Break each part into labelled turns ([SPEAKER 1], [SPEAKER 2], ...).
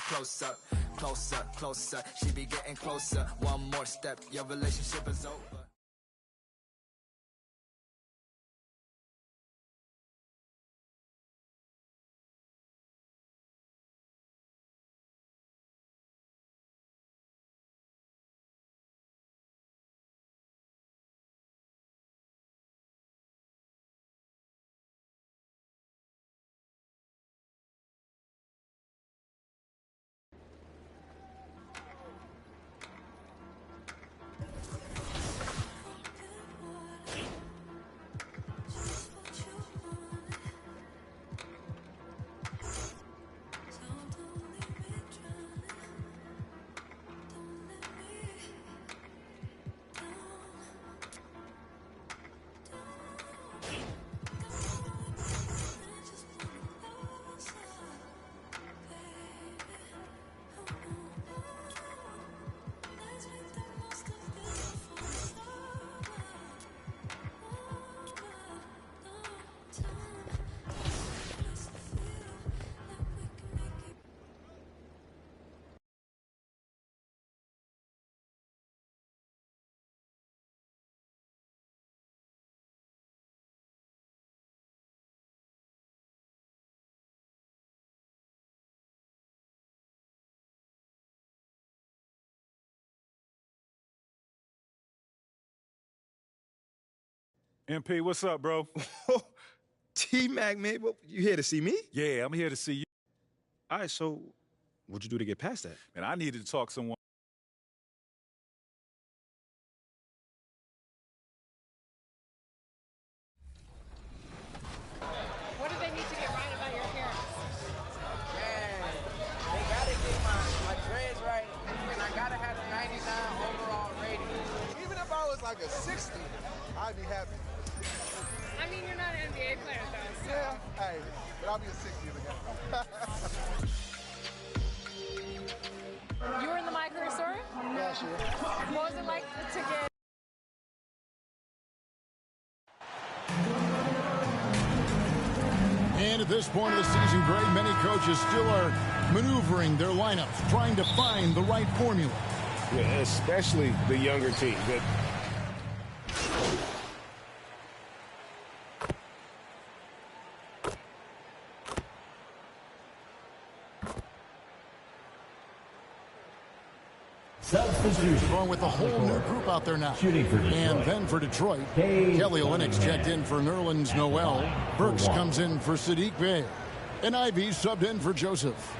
[SPEAKER 1] close up, closer, closer. She be getting closer. One more step, your relationship is over.
[SPEAKER 2] MP, what's up, bro?
[SPEAKER 3] T-Mac, man, you here to see me?
[SPEAKER 2] Yeah, I'm here to see you.
[SPEAKER 3] All right, so what'd you do to get past that?
[SPEAKER 2] Man, I needed to talk to someone.
[SPEAKER 4] What do they need to get right about your appearance?
[SPEAKER 5] Man, they gotta get my dreads right, and I gotta have a 99 overall rating.
[SPEAKER 6] Even if I was like a 60, I'd be happy.
[SPEAKER 4] I mean, you're not an NBA player, though. So.
[SPEAKER 6] Yeah, hey, but I'll be a 60 again.
[SPEAKER 4] You were in the My Career Story?
[SPEAKER 6] Last year.
[SPEAKER 4] What was it like to get...
[SPEAKER 7] And at this point of the season, Greg, many coaches still are maneuvering their lineups, trying to find the right formula.
[SPEAKER 8] Yeah, especially the younger team.
[SPEAKER 7] Going with a whole new group out there now. And then for Detroit, Kelly Olynyk checked in for Nerlens Noel. Burks comes in for Sadiq Bey. And Ivy subbed in for Joseph.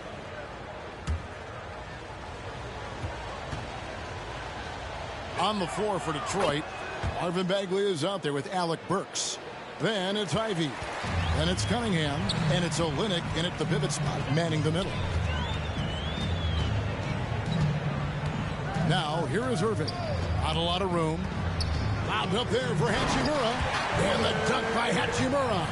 [SPEAKER 7] On the floor for Detroit, Marvin Bagley is out there with Alec Burks. Then it's Ivy. Then it's Cunningham. And it's Olynyk in at the pivot spot, manning the middle. Now, here is Irving. Not a lot of room. Lobbed up there for Hachimura. And the dunk by Hachimura.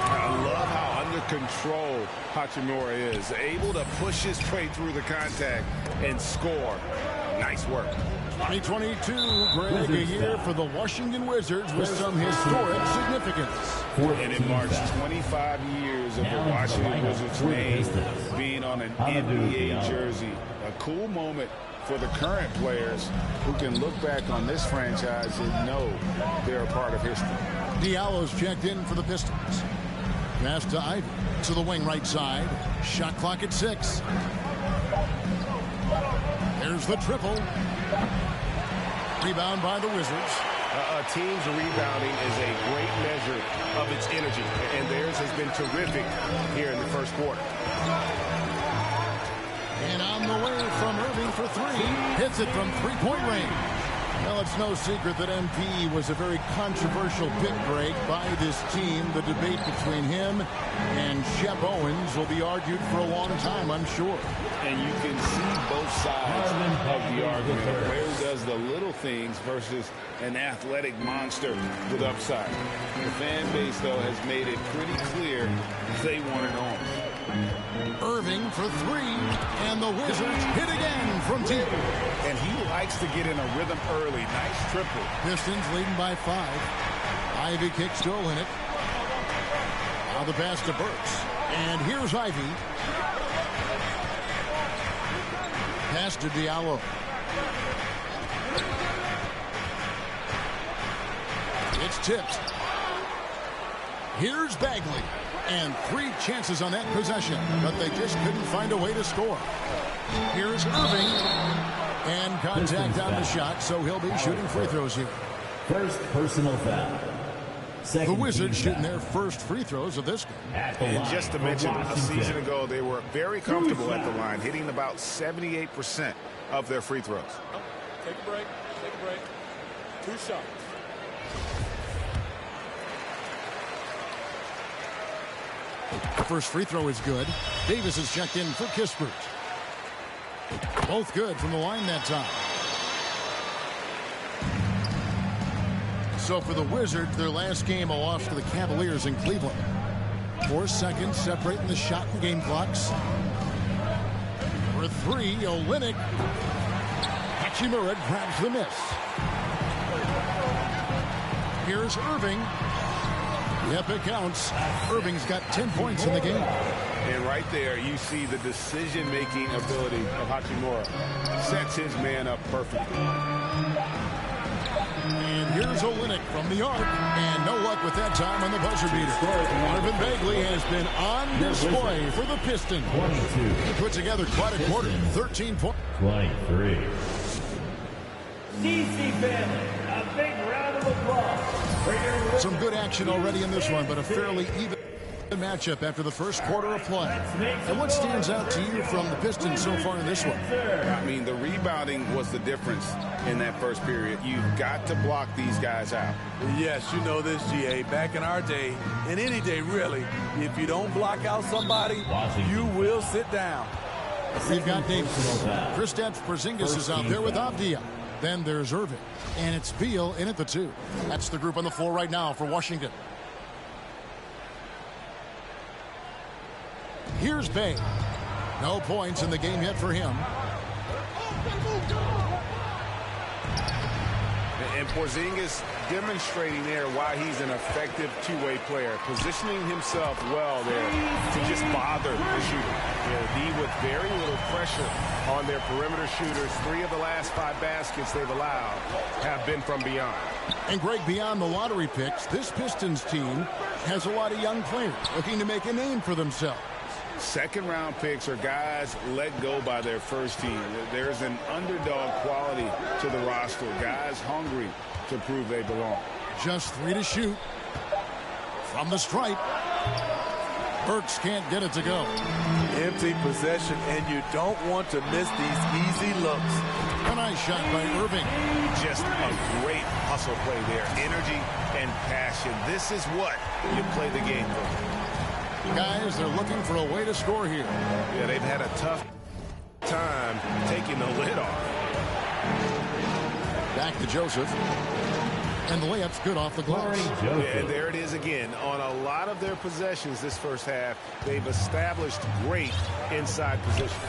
[SPEAKER 8] I love how under control Hachimura is. Able to push his way through the contact and score. Nice work.
[SPEAKER 7] 2022, Greg, a year for the Washington Wizards with some historic significance.
[SPEAKER 8] And it marks 25 years of the Washington Wizards name being on an NBA jersey. A cool moment for the current players who can look back on this franchise and know they're a part of history.
[SPEAKER 7] Diallo's checked in for the Pistons. Pass to Ivy to the wing right side. Shot clock at 6. There's the triple. Rebound by the Wizards.
[SPEAKER 8] A team's rebounding is a great measure of its energy, and theirs has been terrific here in the first quarter.
[SPEAKER 7] And on the way from Irving for 3. Hits it from three-point range. Well, it's no secret that MP was a very controversial pick, Greg, by this team. The debate between him and Shep Owens will be argued for a long time, I'm sure.
[SPEAKER 8] And you can see both sides of the argument. A player who does the little things versus an athletic monster with upside. The fan base, though, has made it pretty clear they want it on.
[SPEAKER 7] Irving for 3, and the Wizards hit again from deep.
[SPEAKER 8] And he likes to get in a rhythm early. Nice triple.
[SPEAKER 7] Pistons leading by 5. Ivy kicks to Olynyk. Now the pass to Burks. And here's Ivy. Pass to Diallo. It's tipped. Here's Bagley. And 3 chances on that possession, but they just couldn't find a way to score. Here's Irving. And contact on the shot, so he'll be shooting free throws here.
[SPEAKER 9] First personal foul.
[SPEAKER 7] The Wizards shooting their first free throws of this game.
[SPEAKER 8] And just to mention, a season ago, they were very comfortable at the line, hitting about 78% of their free throws.
[SPEAKER 10] Take a break. Take a break. 2 shots.
[SPEAKER 7] The first free throw is good. Davis is checked in for Kispert. Both good from the line that time. So for the Wizards, their last game, a loss to the Cavaliers in Cleveland. 4 seconds separating the shot and game clocks. For 3, Olynyk. Hachimura grabs the miss. Here's Irving. Yep, it counts. Irving's got 10 points in the game.
[SPEAKER 8] And right there, you see the decision-making ability of Hachimura. Sets his man up perfectly.
[SPEAKER 7] And here's Olynyk from the arc. And no luck with that time on the buzzer beater. Marvin Bagley has been on display for the Pistons.
[SPEAKER 9] 22.
[SPEAKER 7] He put together quite a quarter. 13 points.
[SPEAKER 9] 23. DC family, a big round of applause.
[SPEAKER 7] Some good action already in this one, but a fairly even matchup after the first quarter of play. And what stands out to you from the Pistons so far in this one?
[SPEAKER 8] I mean, the rebounding was the difference in that first period. You've got to block these guys out.
[SPEAKER 10] Yes, you know this, GA. Back in our day, and any day really, if you don't block out somebody, you will sit down.
[SPEAKER 7] We've got Davis. Kristaps Porzingis is out there with Avdia. Then there's Irving. And it's Beal in at the 2. That's the group on the floor right now for Washington. Here's Bay. No points in the game yet for him.
[SPEAKER 8] And Porzingis demonstrating there why he's an effective two-way player, positioning himself well there to just bother the shooter. D with very little pressure on their perimeter shooters. 3 of the last 5 baskets they've allowed have been from beyond.
[SPEAKER 7] And Greg, beyond the lottery picks, this Pistons team has a lot of young players looking to make a name for themselves.
[SPEAKER 8] Second-round picks are guys let go by their first team. There's an underdog quality to the roster. Guys hungry to prove they belong.
[SPEAKER 7] Just 3 to shoot. From the stripe. Burks can't get it to go.
[SPEAKER 10] Empty possession, and you don't want to miss these easy looks.
[SPEAKER 7] A nice shot by Irving.
[SPEAKER 8] Just a great hustle play there. Energy and passion. This is what you play the game for.
[SPEAKER 7] Guys, they're looking for a way to score here.
[SPEAKER 8] Yeah, they've had a tough time taking the lid off.
[SPEAKER 7] Back to Joseph. And the layup's good off the glass.
[SPEAKER 8] Yeah, there it is again. On a lot of their possessions this first half, they've established great inside position.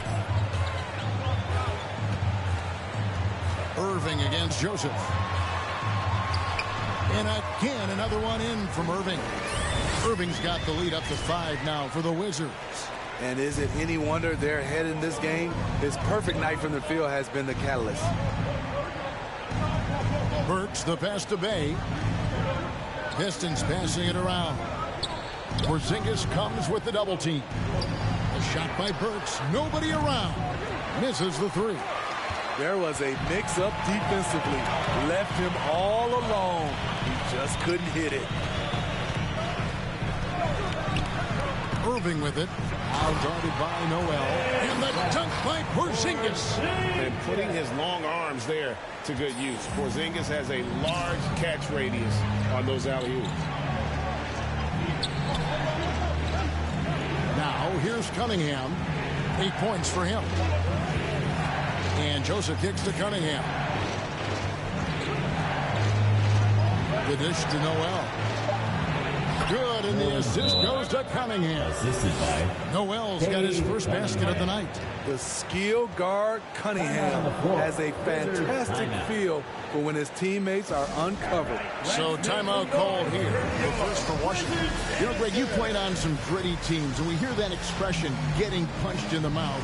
[SPEAKER 7] Irving against Joseph. And again, another one in from Irving. Irving's got the lead up to 5 now for the Wizards.
[SPEAKER 10] And is it any wonder they're ahead in this game? His perfect night from the field has been the catalyst.
[SPEAKER 7] Burks, the pass to Bay. Pistons passing it around. Porzingis comes with the double team. A shot by Burks. Nobody around. Misses the 3.
[SPEAKER 10] There was a mix-up defensively. Left him all alone. He just couldn't hit it.
[SPEAKER 7] Irving with it. Out guarded by Noel. And the dunk by Porzingis.
[SPEAKER 8] And putting his long arms there to good use. Porzingis has a large catch radius on those alley-oops.
[SPEAKER 7] Now here's Cunningham. 8 points for him. And Joseph kicks to Cunningham. The dish to Noel. Good, and the assist goes to Cunningham.
[SPEAKER 9] Assisted by
[SPEAKER 7] Noel's got his first basket of the night.
[SPEAKER 10] The skill guard Cunningham has a fantastic feel for when his teammates are uncovered.
[SPEAKER 7] So timeout called here. The first for Washington. You know, Greg, you played on some gritty teams, and we hear that expression, getting punched in the mouth.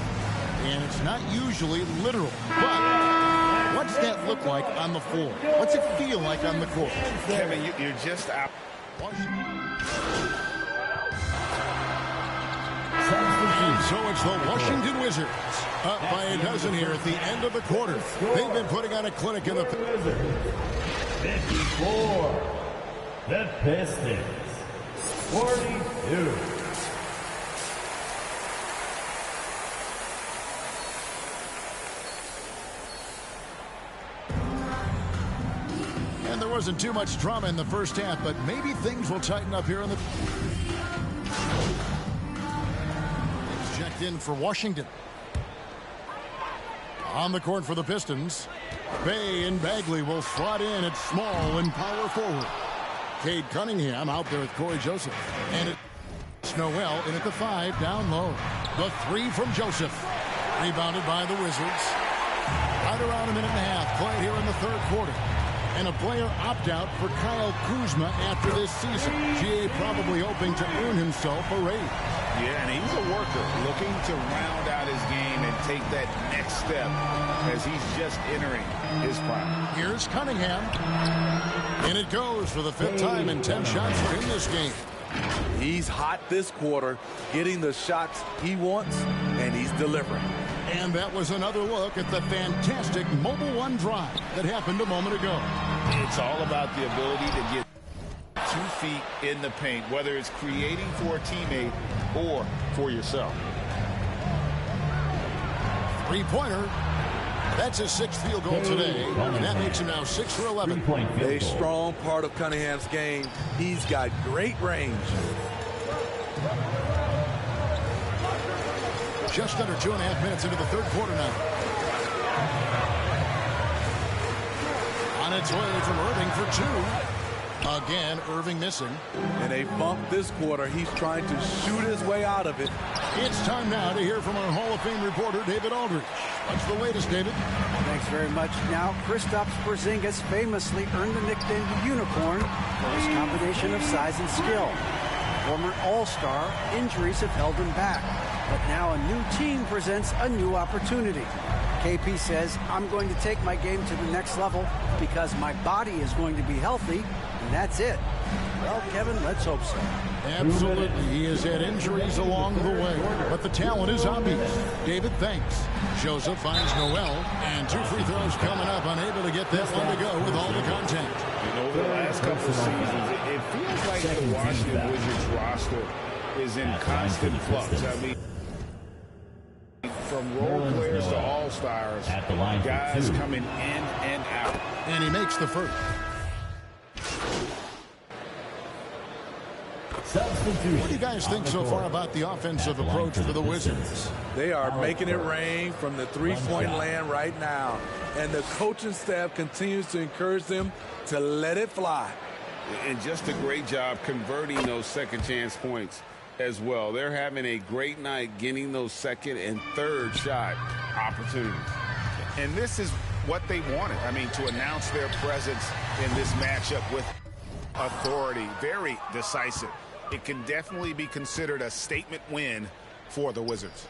[SPEAKER 7] And it's not usually literal. But what's that look like on the floor? What's it feel like on the court?
[SPEAKER 8] Kevin, you're just out.
[SPEAKER 7] So it's the Washington Wizards up by a dozen here at the end of the quarter. They've been putting on a clinic in the
[SPEAKER 9] 54. The Pistons. 42.
[SPEAKER 7] And there wasn't too much drama in the first half, but maybe things will tighten up here in the... It's checked in for Washington. On the court for the Pistons, Bay and Bagley will slot in at small and power forward. Cade Cunningham out there with Corey Joseph. And it's Noel in at the 5 down low. The 3 from Joseph. Rebounded by the Wizards. Right around a minute and a half played here in the third quarter. And a player opt-out for Kyle Kuzma after this season. GA probably hoping to earn himself a raise.
[SPEAKER 8] Yeah, and he's a worker looking to round out his game and take that next step as he's just entering his prime.
[SPEAKER 7] Here's Cunningham. And it goes for the 5th time in 10 shots for him this game.
[SPEAKER 10] He's hot this quarter, getting the shots he wants, and he's delivering.
[SPEAKER 7] And that was another look at the fantastic Mobile One drive that happened a moment ago.
[SPEAKER 8] It's all about the ability to get 2 feet in the paint, whether it's creating for a teammate or for yourself.
[SPEAKER 7] 3-pointer. That's his 6th field goal today, and that makes him now 6 for 11.
[SPEAKER 10] A strong part of Cunningham's game. He's got great range.
[SPEAKER 7] Just under 2.5 minutes into the third quarter now. On its way from Irving for 2. Again, Irving missing.
[SPEAKER 10] And they bumped this quarter. He's trying to shoot his way out of it.
[SPEAKER 7] It's time now to hear from our Hall of Fame reporter, David Aldridge. What's the latest, David?
[SPEAKER 11] Thanks very much. Now, Kristaps Porzingis famously earned the nickname the Unicorn for his combination of size and skill. Former All-Star, injuries have held him back. But now a new team presents a new opportunity. KP says, I'm going to take my game to the next level because my body is going to be healthy, and that's it. Well, Kevin, let's hope so.
[SPEAKER 7] Absolutely. He has had injuries along the way, but the talent is obvious. David, thanks. Joseph finds Noel, and 2 free throws coming up, unable to get that one to go with all the contact.
[SPEAKER 8] You know, over the last couple of seasons, it feels like the Washington Wizards roster is in constant flux. I mean, from role players to all-stars, guys coming in and out.
[SPEAKER 7] And he makes the first. What do you guys think so far about the offensive approach for the Wizards?
[SPEAKER 10] They are making it rain from the three-point land right now. And the coaching staff continues to encourage them to let it fly.
[SPEAKER 8] And just a great job converting those second-chance points as well. They're having a great night getting those second and third shot opportunities. And this is what they wanted. I mean, to announce their presence in this matchup with authority, very decisive. It can definitely be considered a statement win for the Wizards.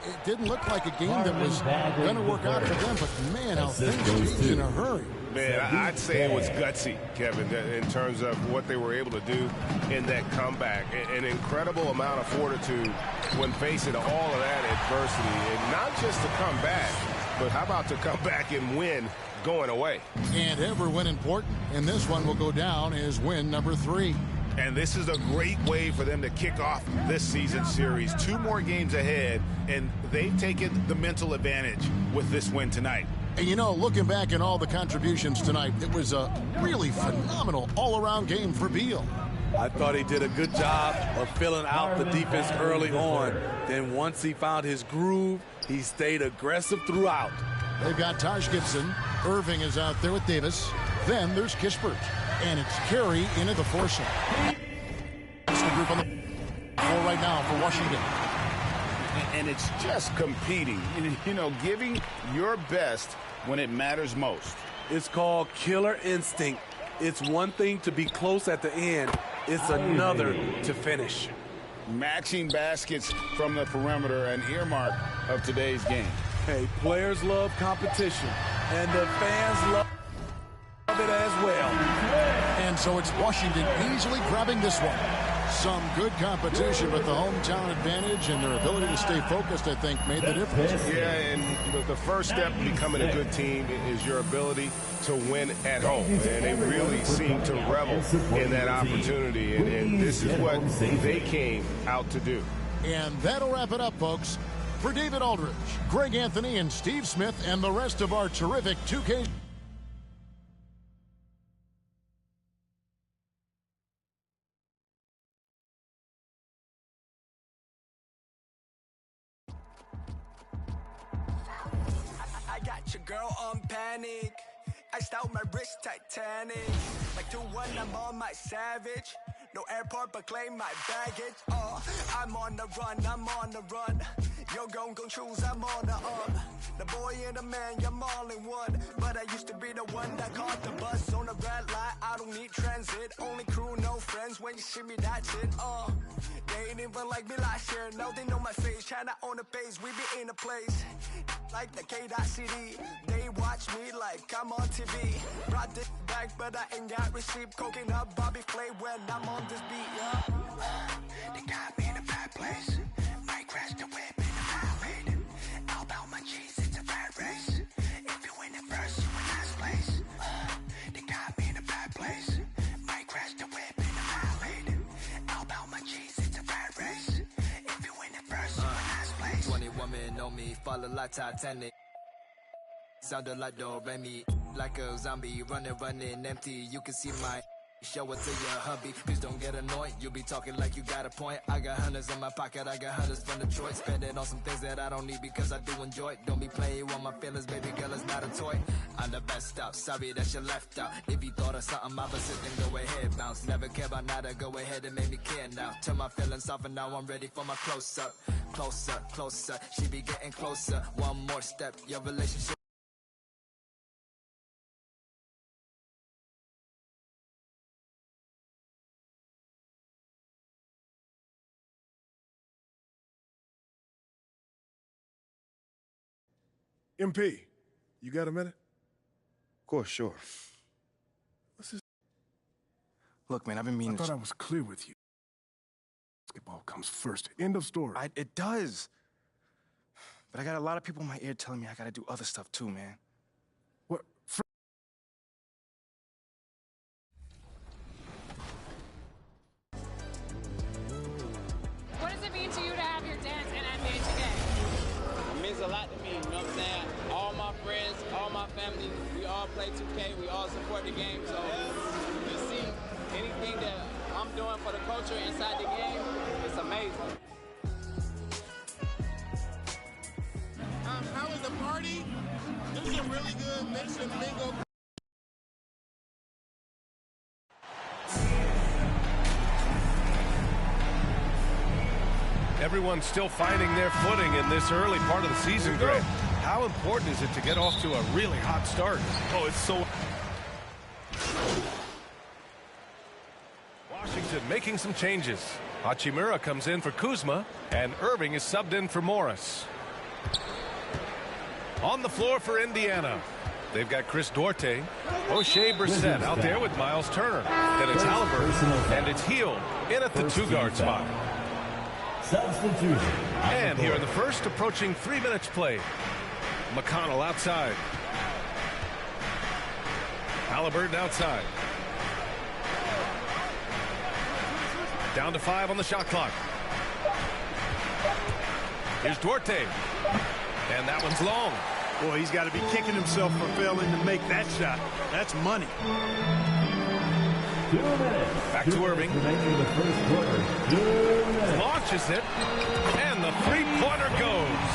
[SPEAKER 7] It didn't look like a game that was going to work out for them, but man, how things changed in a hurry.
[SPEAKER 12] Man, I'd say it was gutsy, Kevin, in terms of what they were able to do in that comeback. An incredible amount of fortitude when facing all of that adversity. And not just to come back, but how about to come back and win going away?
[SPEAKER 7] And every win important, and this one will go down as win number 3.
[SPEAKER 12] And this is a great way for them to kick off this season series. 2 more games ahead, and they've taken the mental advantage with this win tonight.
[SPEAKER 7] And you know, looking back at all the contributions tonight, it was a really phenomenal all-around game for Beal.
[SPEAKER 10] I thought he did a good job of filling out the defense early on. Then once he found his groove, he stayed aggressive throughout.
[SPEAKER 7] They've got Taj Gibson. Irving is out there with Davis. Then there's Kispert. And it's Carey into the force. It's the group on the floor right now for Washington.
[SPEAKER 8] And it's just competing, you know, giving your best when it matters most.
[SPEAKER 10] It's called killer instinct. It's one thing to be close at the end. It's another to finish.
[SPEAKER 8] matching baskets from the perimeter, an earmark of today's game.
[SPEAKER 10] Hey, players love competition, and the fans love it as well.
[SPEAKER 7] And so it's Washington easily grabbing this one. Some good competition, but the hometown advantage and their ability to stay focused, I think, made the difference.
[SPEAKER 12] Yeah, and the first step to becoming a good team is your ability to win at home. And they really seem to revel in that opportunity. And this is what they came out to do.
[SPEAKER 7] And that'll wrap it up, folks. For David Aldridge, Greg Anthony, and Steve Smith, and the rest of our terrific 2K...
[SPEAKER 1] I got your girl on panic. Iced out my wrist Titanic. Like 2-1, I'm on my savage. No airport, but claim my baggage. I'm on the run, I'm on the run. Yo, gon' choose, I'm on the up. The boy and the man, I'm all in one. But I used to be the one that caught the bus on the red light. I don't need transit, only crew, no friends. When you see me, that's it. They ain't even like me last year. Now they know my face, China on the base. We be in a place like the K.CD. They watch me like I'm on TV. Brought this back, but I ain't got receipt. Coking up Bobby Flay when I'm on this beat, yeah. They got me in a bad place. Might crash the whip in the highway. All about my cheese, it's a bad race. If you win it first, you in last place. They got me in a bad place. Might crash the whip in the highway. All about my cheese, it's a bad race. If you win it first, you in last place. 20 women know me, follow like Titanic. Sounded like Do Re Mi, like a zombie, running empty. You can see my show it to your hubby. Please don't get annoyed. You be talking like you got a point. I got hundreds in my pocket. I got hundreds from Detroit. Spend it on some things that I don't need because I do enjoy it. Don't be playing with my feelings, baby girl. It's not a toy. I'm the best out. Sorry that you left out. If you thought of something opposite, then go ahead, bounce. Never care about nada. Go ahead and make me care now. Turn my feelings off and now I'm ready for my close up. Closer, closer. She be getting closer. One more step. Your relationship.
[SPEAKER 6] MP, you got a minute?
[SPEAKER 3] Of course, sure.
[SPEAKER 6] What's this?
[SPEAKER 3] Look, man, I've been meaning
[SPEAKER 6] I thought I was clear with you. Basketball comes first. End of story.
[SPEAKER 3] It does. But I got a lot of people in my ear telling me I gotta do other stuff too, man.
[SPEAKER 6] What?
[SPEAKER 4] What does it mean to you to have your dance in NBA 2K?
[SPEAKER 5] It means a lot to me, you know what I'm saying? All my friends, all my family, we all play 2K, we all support the game, so you see anything that I'm doing for the culture inside the game, it's amazing.
[SPEAKER 13] How was the party? It was a really good mix of bingo.
[SPEAKER 12] Everyone's still finding their footing in this early part of the season, Greg. How important is it to get off to a really hot start?
[SPEAKER 2] Oh, it's so...
[SPEAKER 12] Washington making some changes. Hachimura comes in for Kuzma, and Irving is subbed in for Morris. On the floor for Indiana, they've got Chris Duarte, O'Shea Brissett out there with Miles Turner. Then it's Halliburton, and it's Hield in at the 2-guard spot.
[SPEAKER 9] Substitution.
[SPEAKER 12] And here in the first, approaching 3 minutes played. McConnell outside. Halliburton outside. Down to 5 on the shot clock. Here's Duarte. And that one's long.
[SPEAKER 14] Boy, he's got to be kicking himself for failing to make that shot. That's money.
[SPEAKER 9] 2 minutes.
[SPEAKER 12] Back to Irving.
[SPEAKER 9] Remaining the first quarter. 2 minutes.
[SPEAKER 12] Launches it. And the three-pointer goes.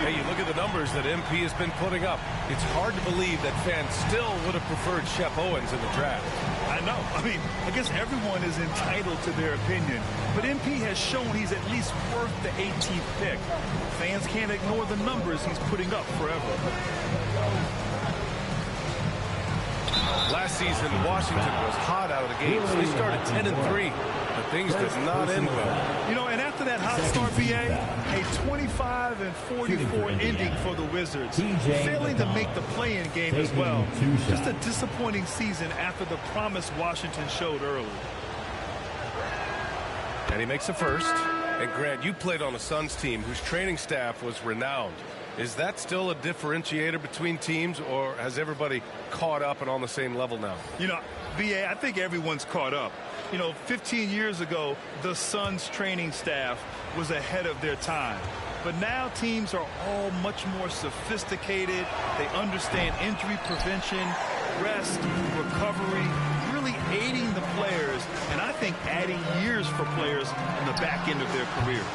[SPEAKER 12] Hey, you look at the numbers that MP has been putting up. It's hard to believe that fans still would have preferred Shep Owens in the draft.
[SPEAKER 14] I know. I mean, I guess everyone is entitled to their opinion. But MP has shown he's at least worth the 18th pick. Fans can't ignore the numbers he's putting up forever.
[SPEAKER 12] Last season, Washington was hot out of the gates. They started 10-3. But Things did not end well.
[SPEAKER 14] You know, and after that hot start, BA, a 25-44 ending for the Wizards, failing to make the play-in game as well. Just a disappointing season after the promise Washington showed early.
[SPEAKER 12] And he makes a first. And Grant, you played on a Suns team whose training staff was renowned. Is that still a differentiator between teams, or has everybody caught up and on the same level now?
[SPEAKER 14] You know, BA, I think everyone's caught up. You know, 15 years ago, the Suns training staff was ahead of their time. But now teams are all much more sophisticated. They understand injury prevention, rest, recovery, really aiding the players, and I think adding years for players on the back end of their careers.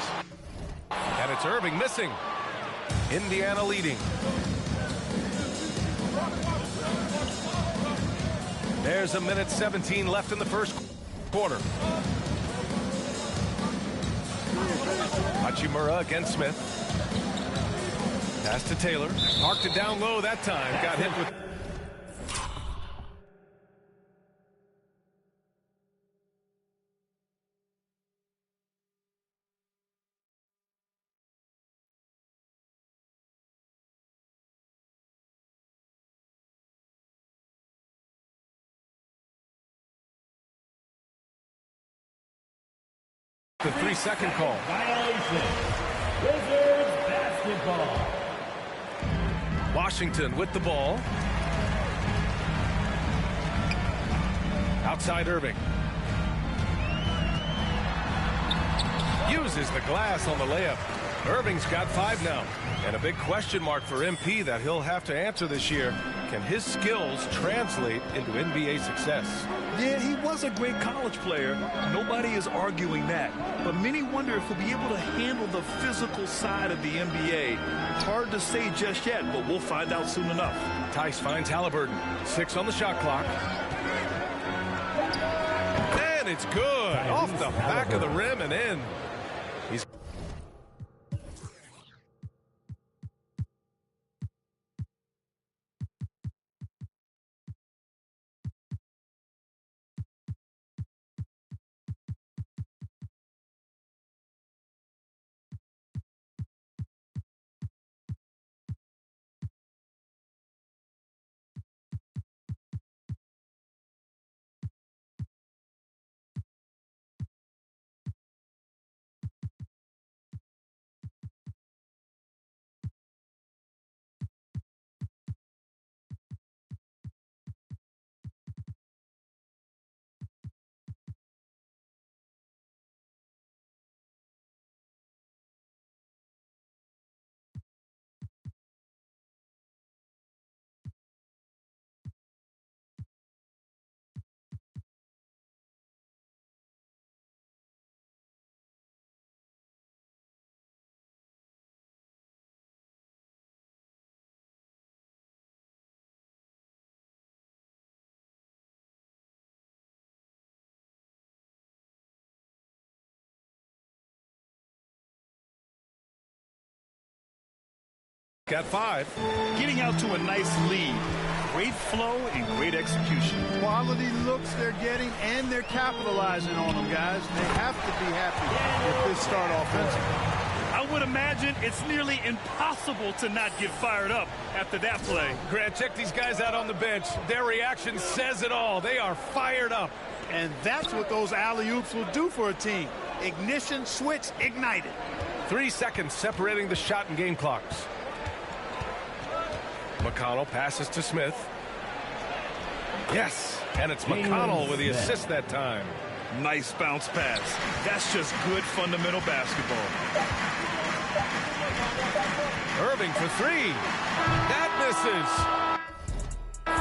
[SPEAKER 12] And it's Irving missing. Indiana leading. There's a minute 17 left in the first quarter. Hachimura against Smith. Pass to Taylor. Marked it down low that time. Got hit with... The 3-second call.
[SPEAKER 9] Violation. Wizards basketball.
[SPEAKER 12] Washington with the ball. Outside Irving. Uses the glass on the layup. Irving's got 5 now. And a big question mark for MP that he'll have to answer this year. Can his skills translate into NBA success?
[SPEAKER 14] Yeah, he was a great college player. Nobody is arguing that. But many wonder if he'll be able to handle the physical side of the NBA. Hard to say just yet, but we'll find out soon enough.
[SPEAKER 12] Tice finds Halliburton. 6 on the shot clock. And it's good. Off the back of the rim and in. He's... Got 5.
[SPEAKER 14] Getting out to a nice lead. Great flow and great execution.
[SPEAKER 6] Quality looks they're getting, and they're capitalizing on them, guys. They have to be happy with this start offensively.
[SPEAKER 14] I would imagine it's nearly impossible to not get fired up after that play.
[SPEAKER 12] Grant, check these guys out on the bench. Their reaction says it all. They are fired up.
[SPEAKER 6] And that's what those alley-oops will do for a team. Ignition, switch, ignited.
[SPEAKER 12] 3 seconds separating the shot and game clocks. McConnell passes to Smith. Yes, and it's McConnell with the assist that time.
[SPEAKER 14] Nice bounce pass. That's just good fundamental basketball.
[SPEAKER 12] Irving for 3. That misses.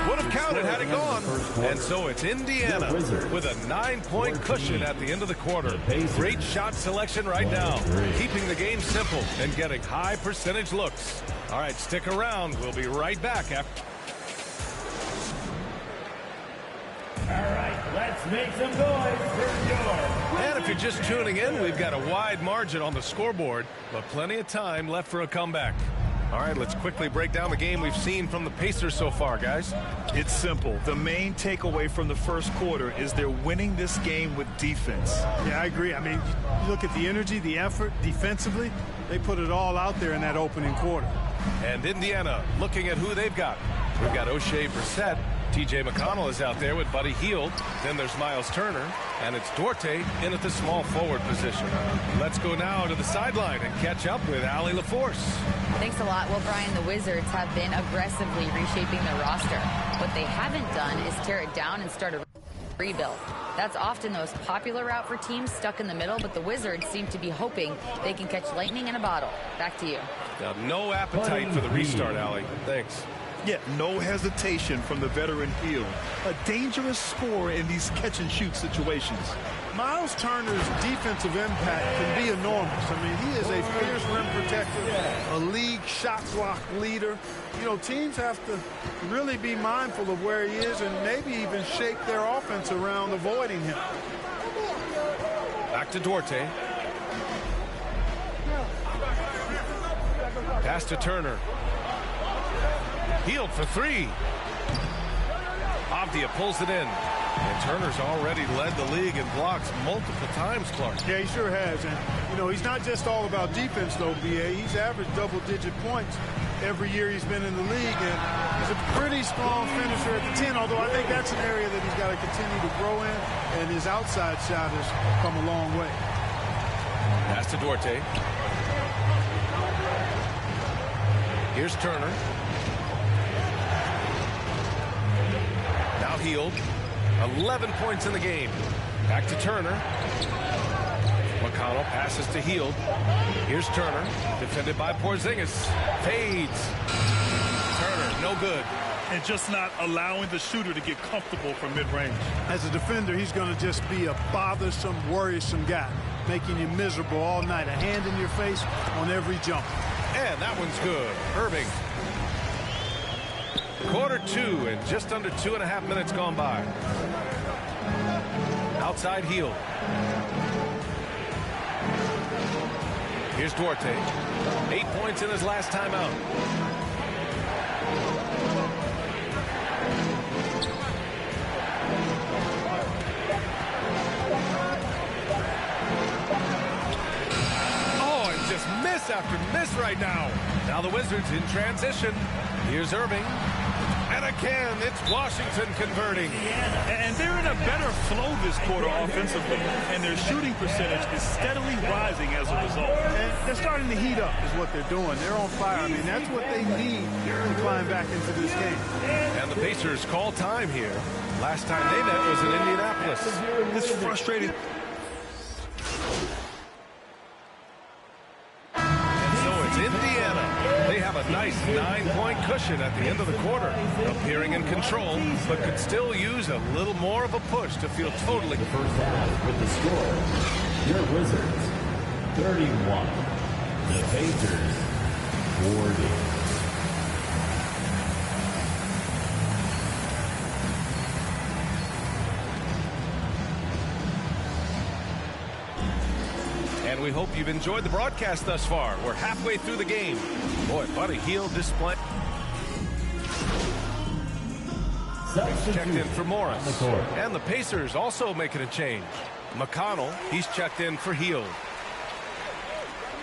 [SPEAKER 12] Would have counted had it gone. And so it's Indiana with a 9-point cushion at the end of the quarter. Great shot selection right now. Keeping the game simple and getting high percentage looks. All right, stick around. We'll be right back after.
[SPEAKER 9] All right, let's make some noise for George.
[SPEAKER 12] And if you're just tuning in, we've got a wide margin on the scoreboard, but plenty of time left for a comeback. All right, let's quickly break down the game we've seen from the Pacers so far, guys.
[SPEAKER 14] It's simple. The main takeaway from the first quarter is they're winning this game with defense.
[SPEAKER 6] Yeah, I agree. I mean, you look at the energy, the effort defensively, they put it all out there in that opening quarter.
[SPEAKER 12] And Indiana looking at who they've got. We've got O'Shea Brissett. T.J. McConnell is out there with Buddy Hield. Then there's Miles Turner. And it's Duarte in at the small forward position. Let's go now to the sideline and catch up with Allie LaForce.
[SPEAKER 15] Thanks a lot. Well, Brian, the Wizards have been aggressively reshaping their roster. What they haven't done is tear it down and start a rebuild. That's often the most popular route for teams stuck in the middle, but the Wizards seem to be hoping they can catch lightning in a bottle. Back to you.
[SPEAKER 12] Now, no appetite for the restart, Allie. Thanks.
[SPEAKER 14] Yeah, no hesitation from the veteran Hield. A dangerous scorer in these catch-and-shoot situations.
[SPEAKER 6] Miles Turner's defensive impact can be enormous. I mean, he is a fierce rim protector, a league shot block leader. You know, teams have to really be mindful of where he is and maybe even shape their offense around avoiding him.
[SPEAKER 12] Back to Duarte. Pass to Turner. Hield for three. Avdia pulls it in. And Turner's already led the league in blocks multiple times, Clark.
[SPEAKER 6] Yeah, he sure has. And, you know, he's not just all about defense, though, B.A. He's averaged double-digit points every year he's been in the league. And he's a pretty strong finisher at the 10, although I think that's an area that he's got to continue to grow in. And his outside shot has come a long way.
[SPEAKER 12] Pass to Duarte. Here's Turner. Now Hield. 11 points in the game. Back to Turner. McConnell passes to Hield. Here's Turner. Defended by Porzingis. Fades. Turner, no good.
[SPEAKER 14] And just not allowing the shooter to get comfortable from mid-range.
[SPEAKER 6] As a defender, he's going to just be a bothersome, worrisome guy, making you miserable all night. A hand in your face on every jump.
[SPEAKER 12] And that one's good. Irving. Quarter two and just under 2.5 minutes gone by. Outside Hield. Here's Duarte. 8 points in his last timeout. Oh, and just miss after miss right now. Now the Wizards in transition. Here's Irving. And again, it's Washington converting.
[SPEAKER 14] And they're in a better flow this quarter offensively, and their shooting percentage is steadily rising as a result.
[SPEAKER 6] And they're starting to heat up is what they're doing. They're on fire. I mean, that's what they need to climb back into this game.
[SPEAKER 12] And the Pacers call time here. Last time they met was in Indianapolis.
[SPEAKER 14] It's frustrating.
[SPEAKER 12] And so it's Indiana. They have a nice 9-point cushion at the end of the quarter, appearing in control, but could still use a little more of a push to feel totally.
[SPEAKER 9] The first half with the score, your Wizards 31, the Pacers 40.
[SPEAKER 12] And we hope you've enjoyed the broadcast thus far. We're halfway through the game. Boy, Buddy Hield display. Checked in for Morris. And the Pacers also making a change. McConnell, he's checked in for Hield.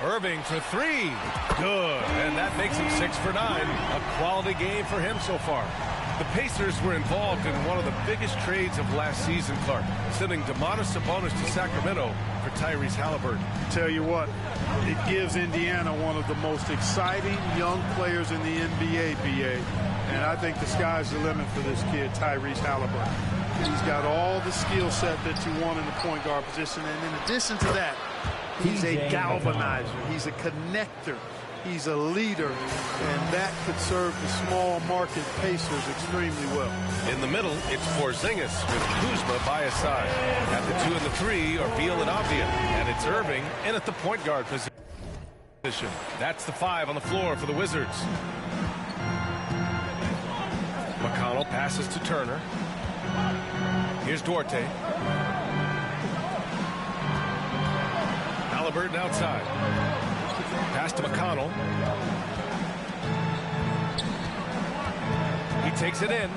[SPEAKER 12] Irving for three. Good. And that makes him 6 for 9. A quality game for him so far. The Pacers were involved in one of the biggest trades of last season, Clark, sending Domantas Sabonis to Sacramento for Tyrese Halliburton.
[SPEAKER 6] Tell you what, it gives Indiana one of the most exciting young players in the NBA, BA. And I think the sky's the limit for this kid, Tyrese Halliburton. He's got all the skill set that you want in the point guard position. And in addition to that, he's a galvanizer. He's a connector. He's a leader, and that could serve the small market Pacers extremely well.
[SPEAKER 12] In the middle, it's Porzingis with Kuzma by his side. At the 2 and the 3 are Beal and Avdia, and it's Irving in at the point guard position. That's the 5 on the floor for the Wizards. McConnell passes to Turner. Here's Duarte. Halliburton outside. Pass to McConnell.
[SPEAKER 16] takes it in.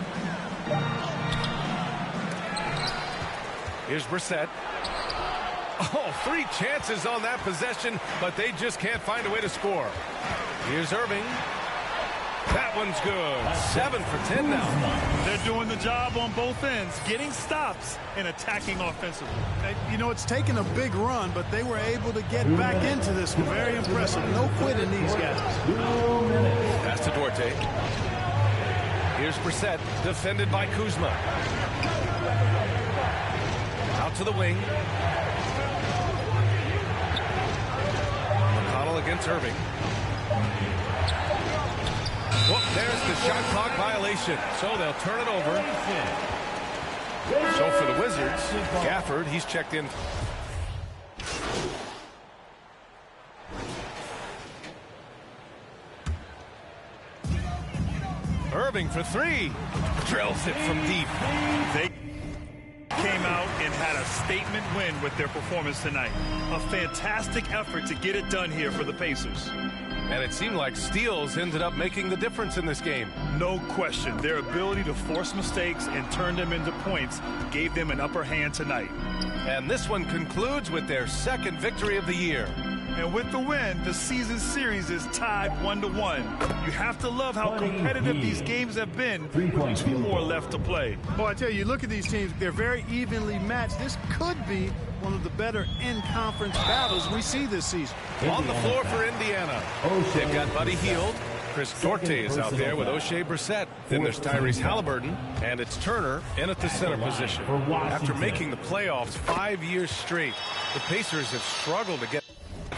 [SPEAKER 16] Here's Brissett. Oh, 3 chances on that possession, but they just can't find a way to score. Here's Irving. That one's good. 7 for 10 now.
[SPEAKER 14] They're doing the job on both ends, getting stops and attacking offensively.
[SPEAKER 6] You know, it's taken a big run, but they were able to get back into this. Very impressive. No quit in these guys.
[SPEAKER 16] Pass to Duarte. Here's Brissett, defended by Kuzma. Out to the wing. McConnell against Irving. Whoop, there's the shot clock violation. So they'll turn it over. So for the Wizards, Gafford, he's checked in. Irving for 3. Drills it from deep.
[SPEAKER 14] They came out and had a statement win with their performance tonight. A fantastic effort to get it done here for the Pacers.
[SPEAKER 16] And it seemed like steals ended up making the difference in this game.
[SPEAKER 14] No question. Their ability to force mistakes and turn them into points gave them an upper hand tonight.
[SPEAKER 16] And this one concludes with their 2nd victory of the year.
[SPEAKER 14] And with the win, the season series is tied 1-1. You have to love how competitive these games have been with 2 more left to play.
[SPEAKER 6] Well, I tell you, look at these teams. They're very evenly matched. This could be one of the better in-conference battles we see this season.
[SPEAKER 16] On the floor for Indiana. They've got Buddy Hield. Chris Duarte is out there with O'Shea Brissett. Then there's Tyrese Halliburton, and it's Turner in at the center position. After making the playoffs 5 years straight, the Pacers have struggled to get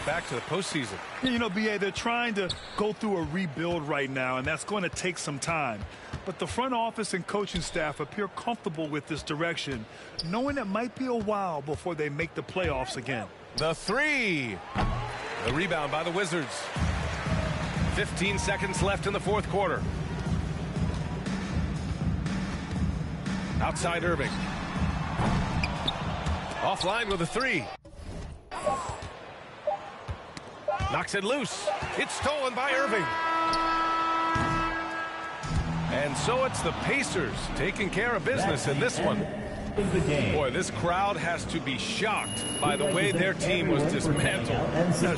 [SPEAKER 16] back to the postseason.
[SPEAKER 14] You know, B.A., they're trying to go through a rebuild right now, and that's going to take some time. But the front office and coaching staff appear comfortable with this direction, knowing it might be a while before they make the playoffs again.
[SPEAKER 16] The 3. The rebound by the Wizards. 15 seconds left in the 4th quarter. Outside Irving. Offline with a 3. Knocks it loose. It's stolen by Irving. And so it's the Pacers taking care of business in this one. Boy, this crowd has to be shocked by the way their team was dismantled.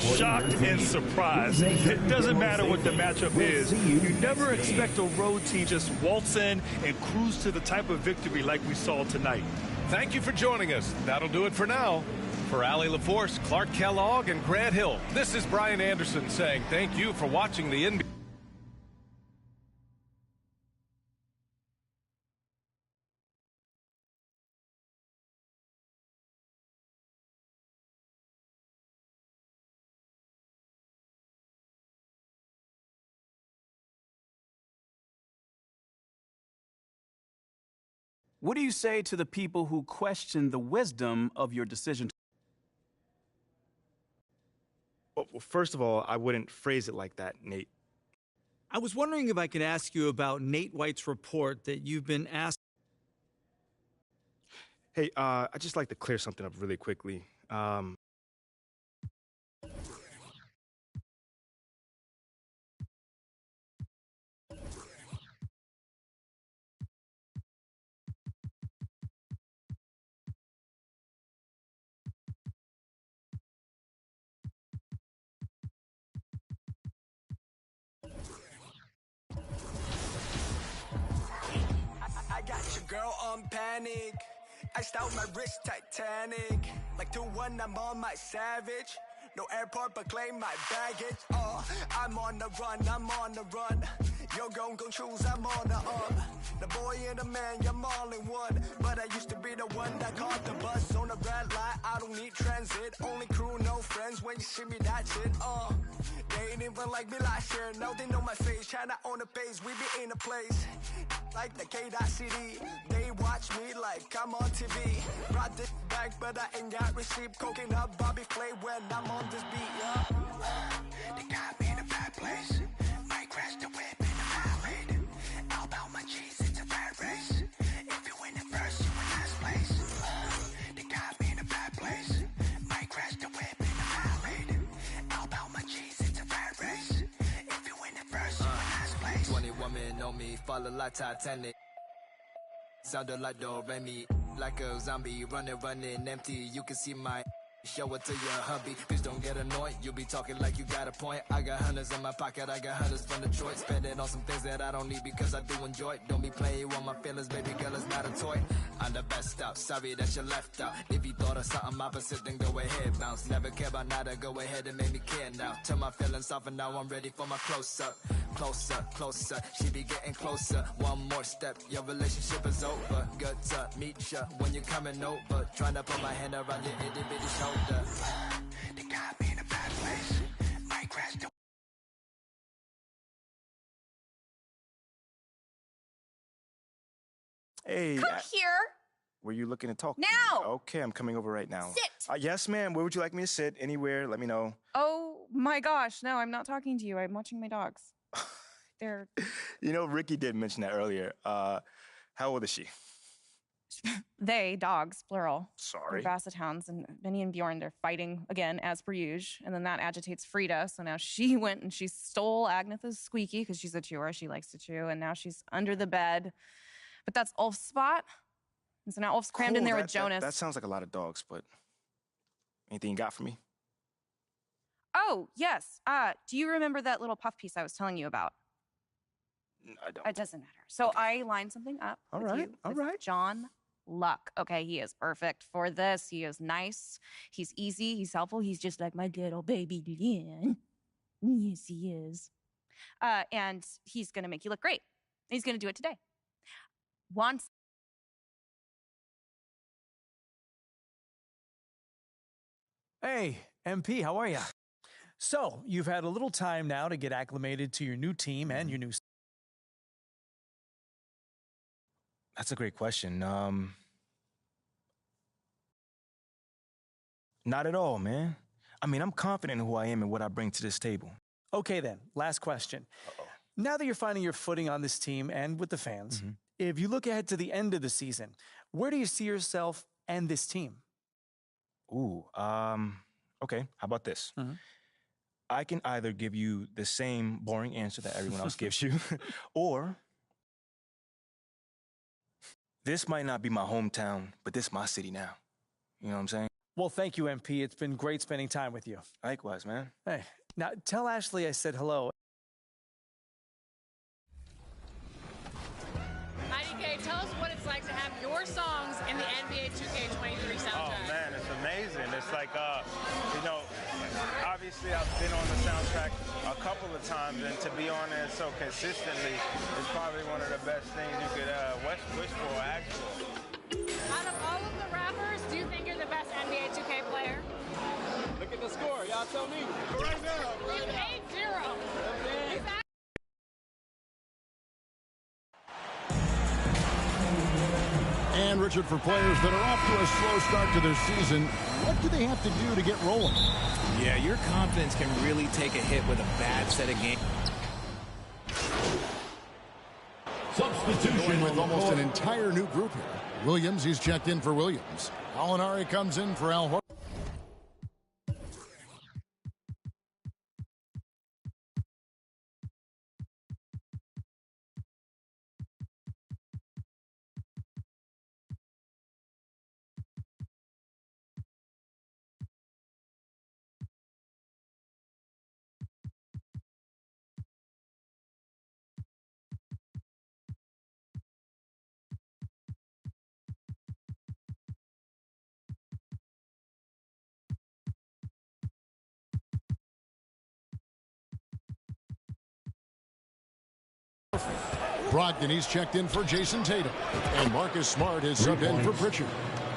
[SPEAKER 14] Shocked and surprised. It doesn't matter what the matchup is. You never expect a road team just waltz in and cruise to the type of victory like we saw tonight.
[SPEAKER 16] Thank you for joining us. That'll do it for now. For Allie LaForce, Clark Kellogg, and Grant Hill, this is Brian Anderson saying thank you for watching the NBA.
[SPEAKER 3] What do you say to the people who question the wisdom of your decision? Well, first of all, I wouldn't phrase it like that, Nate.
[SPEAKER 17] I was wondering if I could ask you about Nate White's report that you've been asked.
[SPEAKER 3] Hey, I'd just like to clear something up really quickly.
[SPEAKER 1] I got your girl on panic. Iced out my wrist Titanic. Like 2-1, I'm on my savage. No airport, but claim my baggage. I'm on the run, I'm on the run. Yo, gon' choose, I'm on the up. The boy and the man, I'm all in one. But I used to be the one that caught the bus on the red light. I don't need transit, only crew, no friends. When you see me, that's it. They ain't even like me last year. Now they know my face, China on the base. We be in a place like the K.City. They watch me like I'm on TV. Brought this back, but I ain't got receipt. Coking up Bobby Flay when I'm on this beat, yeah. They got me in a bad place. Might crash the whip in the highway. All about my cheese, it's a bad race. If you win it first, you in last place. They got me in a bad place. Might crash the whip in the highway. All about my cheese, it's a bad race. If you win it first, you in last place. 21 minutes. swimming on me, falling like Titanic. Sounded like Do-Re-Mi, like a zombie, running empty. You can see my show it to your hubby. Please don't get annoyed. You be talking like you got a point. I got hundreds in my pocket. I got hundreds from Detroit. Spend it on some things that I don't need because I do enjoy it. Don't be playing with my feelings, baby girl. It's not a toy. I'm the best out. Sorry that you left out. If you thought of something opposite, then go ahead, bounce. Never care about nada. Go ahead and make me care now. Turn my feelings off and now I'm ready for my close-up. Closer. She be getting closer. One more step. Your relationship is over. Good to meet ya when you're coming over. Trying to put my hand around your itty bitty shoulder. They got me in a bad place. Might crash the
[SPEAKER 3] Hey.
[SPEAKER 15] Come here.
[SPEAKER 3] Were you looking to talk?
[SPEAKER 15] Now.
[SPEAKER 3] Okay, I'm coming over right now.
[SPEAKER 15] Sit.
[SPEAKER 3] Yes, ma'am. Where would you like me to sit? Anywhere. Let me know.
[SPEAKER 18] Oh my gosh, no, I'm not talking to you. I'm watching my dogs. They're...
[SPEAKER 3] You know, Ricky did mention that earlier. How old is she?
[SPEAKER 18] They, dogs, plural.
[SPEAKER 3] Sorry.
[SPEAKER 18] They're Basset Hounds, and Benny and Bjorn, they're fighting again, as per usual. And then that agitates Frida, so now she went and she stole Agnetha's Squeaky, because she's a chewer, she likes to chew, and now she's under the bed. But that's Ulf's spot. And so now Ulf's crammed in there with Jonas.
[SPEAKER 3] That sounds like a lot of dogs, but anything you got for me?
[SPEAKER 18] Oh, yes. Do you remember that little puff piece I was telling you about?
[SPEAKER 3] I don't.
[SPEAKER 18] It doesn't matter. So I lined something up
[SPEAKER 3] All
[SPEAKER 18] with
[SPEAKER 3] right,
[SPEAKER 18] you
[SPEAKER 3] all
[SPEAKER 18] with
[SPEAKER 3] right.
[SPEAKER 18] John Luck. Okay, he is perfect for this. He is nice. He's easy. He's helpful. He's just like my little baby Lynn. Yes, he is. And he's going to make you look great. He's going to do it today. Once.
[SPEAKER 19] Hey, MP, how are you? So, you've had a little time now to get acclimated to your new team and your new...
[SPEAKER 3] That's a great question. Not at all, man. I mean, I'm confident in who I am and what I bring to this table.
[SPEAKER 19] Okay, then. Last question. Now that you're finding your footing on this team and with the fans, if you look ahead to the end of the season, where do you see yourself and this team?
[SPEAKER 3] Ooh, okay. How about this? I can either give you the same boring answer that everyone else gives you, or this might not be my hometown, but this is my city now. You know what I'm saying?
[SPEAKER 19] Well, thank you, MP. It's been great spending time with you.
[SPEAKER 3] Likewise, man.
[SPEAKER 19] Hey, now tell Ashley I said hello.
[SPEAKER 4] IDK, tell us what it's like to have your songs in the NBA 2K23 soundtrack.
[SPEAKER 20] Oh man, it's amazing. It's like, you know, obviously I've been on the soundtrack a couple of times, and to be on there so consistently is probably one of the best things you could wish for or ask for.
[SPEAKER 4] Out of all of the rappers, do you think you're the best NBA 2K player?
[SPEAKER 5] Look at the score. Y'all tell me. Right now.
[SPEAKER 4] It's 8-0.
[SPEAKER 7] And Richard, for players that are off to a slow start to their season, what do they have to do to get rolling?
[SPEAKER 21] Yeah, your confidence can really take a hit with a bad set of games.
[SPEAKER 7] Going with almost an entire new group here. Williams, he's checked in for Williams. Alinari comes in for Al Horford. Brogdon, he's checked in for Jason Tatum. And Marcus Smart has subbed in for Pritchard.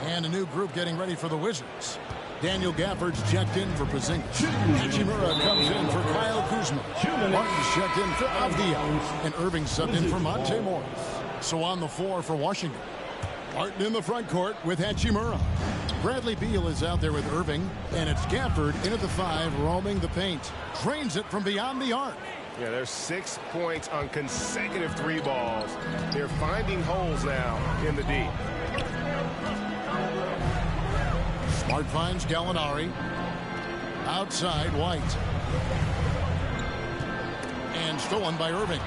[SPEAKER 7] And a new group getting ready for the Wizards. Daniel Gafford's checked in for Porzingis. Hachimura comes in for Kyle Kuzma. Martin's checked in for Avdija. And Irving subbed in for Monte Morris. So on the floor for Washington, Martin in the front court with Hachimura. Bradley Beal is out there with Irving. And it's Gafford in at the 5, roaming the paint. Drains it from beyond the arc.
[SPEAKER 12] Yeah, there's 6 points on consecutive 3 balls. They're finding holes now in the D.
[SPEAKER 7] Smart finds Gallinari. Outside, White. And stolen by Irving.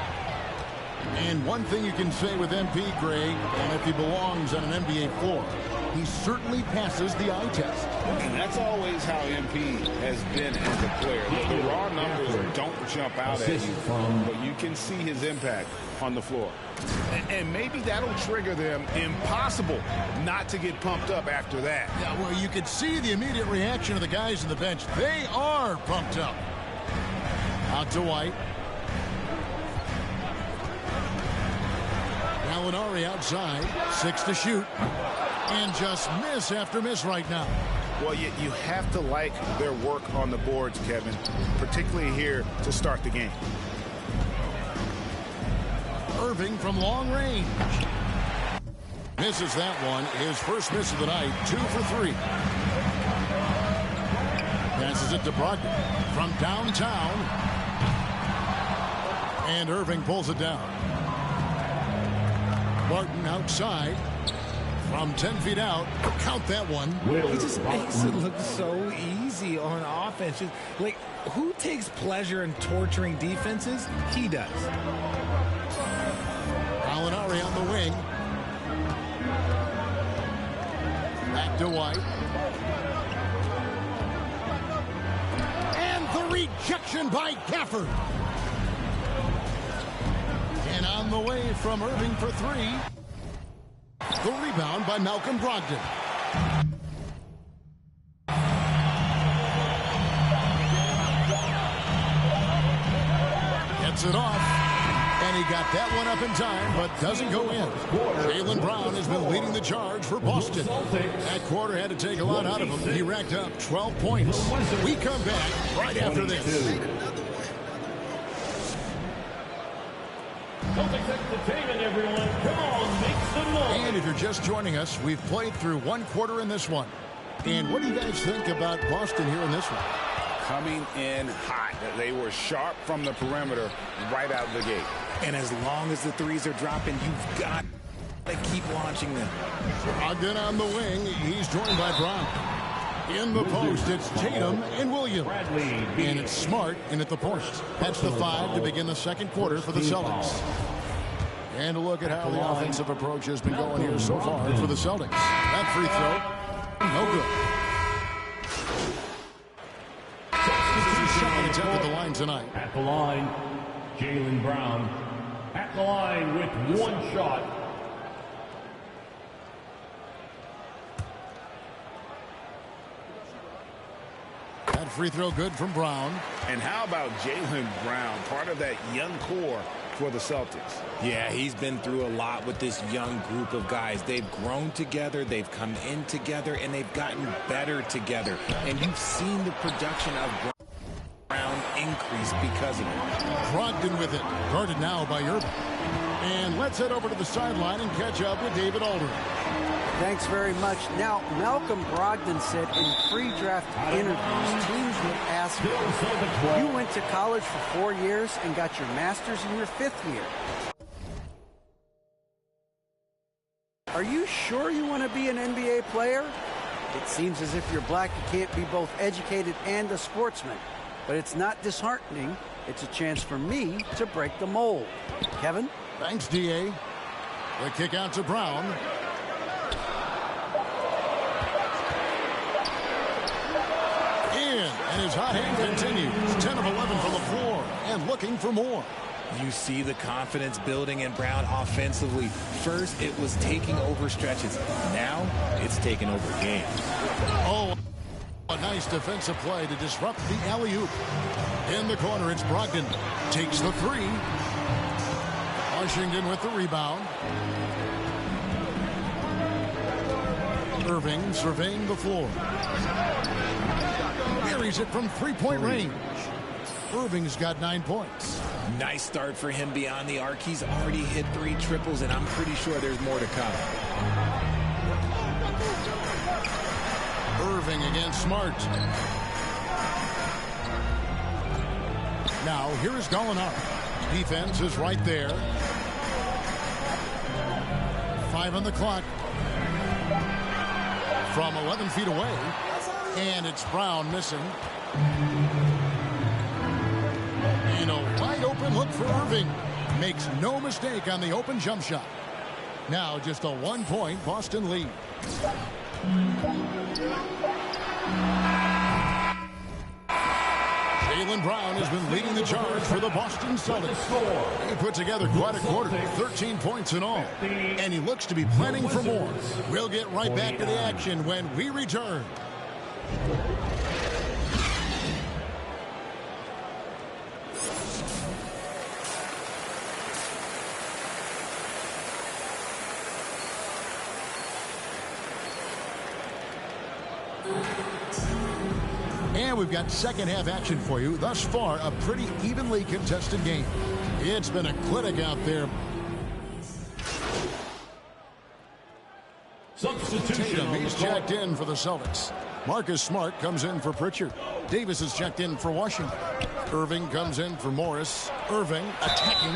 [SPEAKER 7] And one thing you can say with MP, Greg, and if he belongs on an NBA floor, he certainly passes the eye test.
[SPEAKER 8] And that's always how MP has been as a player. The raw numbers don't jump out at you, but you can see his impact on the floor. And maybe that'll trigger them. Impossible not to get pumped up after that.
[SPEAKER 7] Yeah, well, you could see the immediate reaction of the guys on the bench. They are pumped up. Out to White. Gallinari outside. 6 to shoot. And just miss after miss right now.
[SPEAKER 8] Well, you have to like their work on the boards, Kevin, particularly here to start the game.
[SPEAKER 7] Irving from long range. Misses that one. His first miss of the night. 2 for 3. Passes it to Brogdon from downtown. And Irving pulls it down. Martin outside. From 10 feet out, count that one.
[SPEAKER 21] He just makes it look so easy on offense. Just, like, who takes pleasure in torturing defenses? He does.
[SPEAKER 7] Gallinari on the wing. Back to White. And the rejection by Gafford. And on the way from Irving for 3. The rebound by Malcolm Brogdon. Gets it off. And he got that one up in time, but doesn't go in. Jaylen Brown has been leading the charge for Boston. That quarter had to take a lot out of him. He racked up 12 points. We come back right after this.
[SPEAKER 9] Entertainment, everyone. Come on, make some noise.
[SPEAKER 7] And if you're just joining us, we've played through one quarter in this one. And what do you guys think about Boston here in this one?
[SPEAKER 8] Coming in hot. They were sharp from the perimeter right out of the gate.
[SPEAKER 21] And as long as the threes are dropping, you've got to keep launching them.
[SPEAKER 7] Brogdon on the wing. He's joined by Brown. In the post, it's Tatum and Williams. And it's Smart in at the point. That's the 5 to begin the second quarter for the Celtics. And a look at how the offensive approach has been going here so far for the Celtics. That free throw, no good. Second attempt at the line tonight.
[SPEAKER 9] At the line, Jaylen Brown. At the line with one shot.
[SPEAKER 7] That free throw good from Brown.
[SPEAKER 8] And how about Jaylen Brown, part of that young core for the Celtics?
[SPEAKER 21] Yeah, he's been through a lot with this young group of guys. They've grown together, they've come in together, and they've gotten better together. And you've seen the production of Brown increase because of it.
[SPEAKER 7] Brogdon with it, guarded now by Irving. And let's head over to the sideline and catch up with David Aldridge.
[SPEAKER 11] Thanks very much. Now, Malcolm Brogdon said in pre-draft interviews, teams would ask him, you went to college for 4 years and got your master's in your 5th year. Are you sure you want to be an NBA player? It seems as if you're black, you can't be both educated and a sportsman. But it's not disheartening. It's a chance for me to break the mold. Kevin?
[SPEAKER 7] Thanks, D.A. The kick out to Brown. And his hot hand continues. 10 of 11 from the floor and looking for more.
[SPEAKER 21] You see the confidence building in Brown offensively. First, it was taking over stretches. Now, it's taking over games.
[SPEAKER 7] Oh, a nice defensive play to disrupt the alley-oop. In the corner, it's Brogdon. Takes the 3. Washington with the rebound. Irving surveying the floor. Buries it from three-point range. Irving's got 9 points.
[SPEAKER 21] Nice start for him beyond the arc. He's already hit 3 triples, and I'm pretty sure there's more to come.
[SPEAKER 7] Irving against Smart. Now, here's Gallinari. Defense is right there. 5 on the clock. From 11 feet away. And it's Brown missing. And a wide open look for Irving. Makes no mistake on the open jump shot. Now just a 1-point Boston lead. Jaylen Brown has been leading the charge for the Boston Celtics. He put together quite a quarter, 13 points in all. And he looks to be planning for more. We'll get right back to the action when we return. And we've got second half action for you. Thus far, a pretty evenly contested game. It's been a clinic out there. Tatum, he's checked in for the Celtics. Marcus Smart comes in for Pritchard. Davis is checked in for Washington. Irving comes in for Morris. Irving attacking.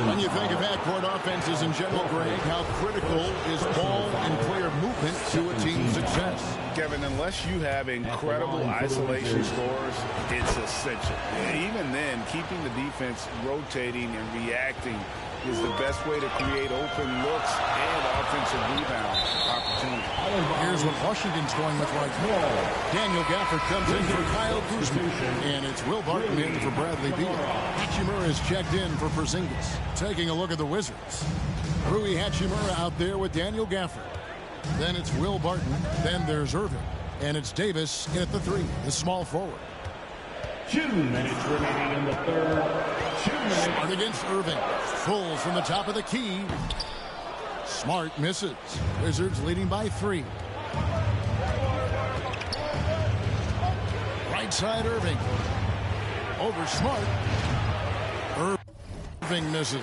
[SPEAKER 7] When you think of backcourt offenses in general, Greg, how critical is ball and player movement to a team's success?
[SPEAKER 8] Kevin, unless you have incredible isolation scores, it's essential. Even then, keeping the defense rotating and reacting is the best way to create open looks and offensive rebound opportunities.
[SPEAKER 7] Here's what Washington's going with right now. Daniel Gafford comes in for Kyle Kuzma. And it's Will Barton in for Bradley Beal. Hachimura is checked in for Porzingis. Taking a look at the Wizards. Rui Hachimura out there with Daniel Gafford. Then it's Will Barton. Then there's Irving. And it's Davis in at the 3, the small forward.
[SPEAKER 9] 2 minutes remaining in the third.
[SPEAKER 7] Smart against Irving. Pulls from the top of the key. Smart misses. Wizards leading by 3. Right side Irving. Over Smart. Irving misses.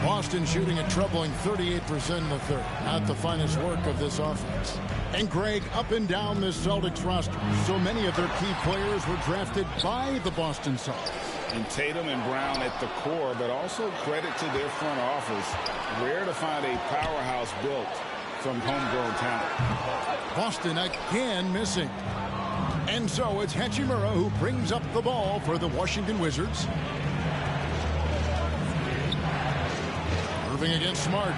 [SPEAKER 7] Boston shooting a troubling 38% in the third. Not the finest work of this offense. And Greg, up and down this Celtics roster, so many of their key players were drafted by the Boston Celtics.
[SPEAKER 8] And Tatum and Brown at the core, but also credit to their front office. Rare to find a powerhouse built from homegrown talent.
[SPEAKER 7] Boston again missing. And so it's Hachimura who brings up the ball for the Washington Wizards. Irving against Smart.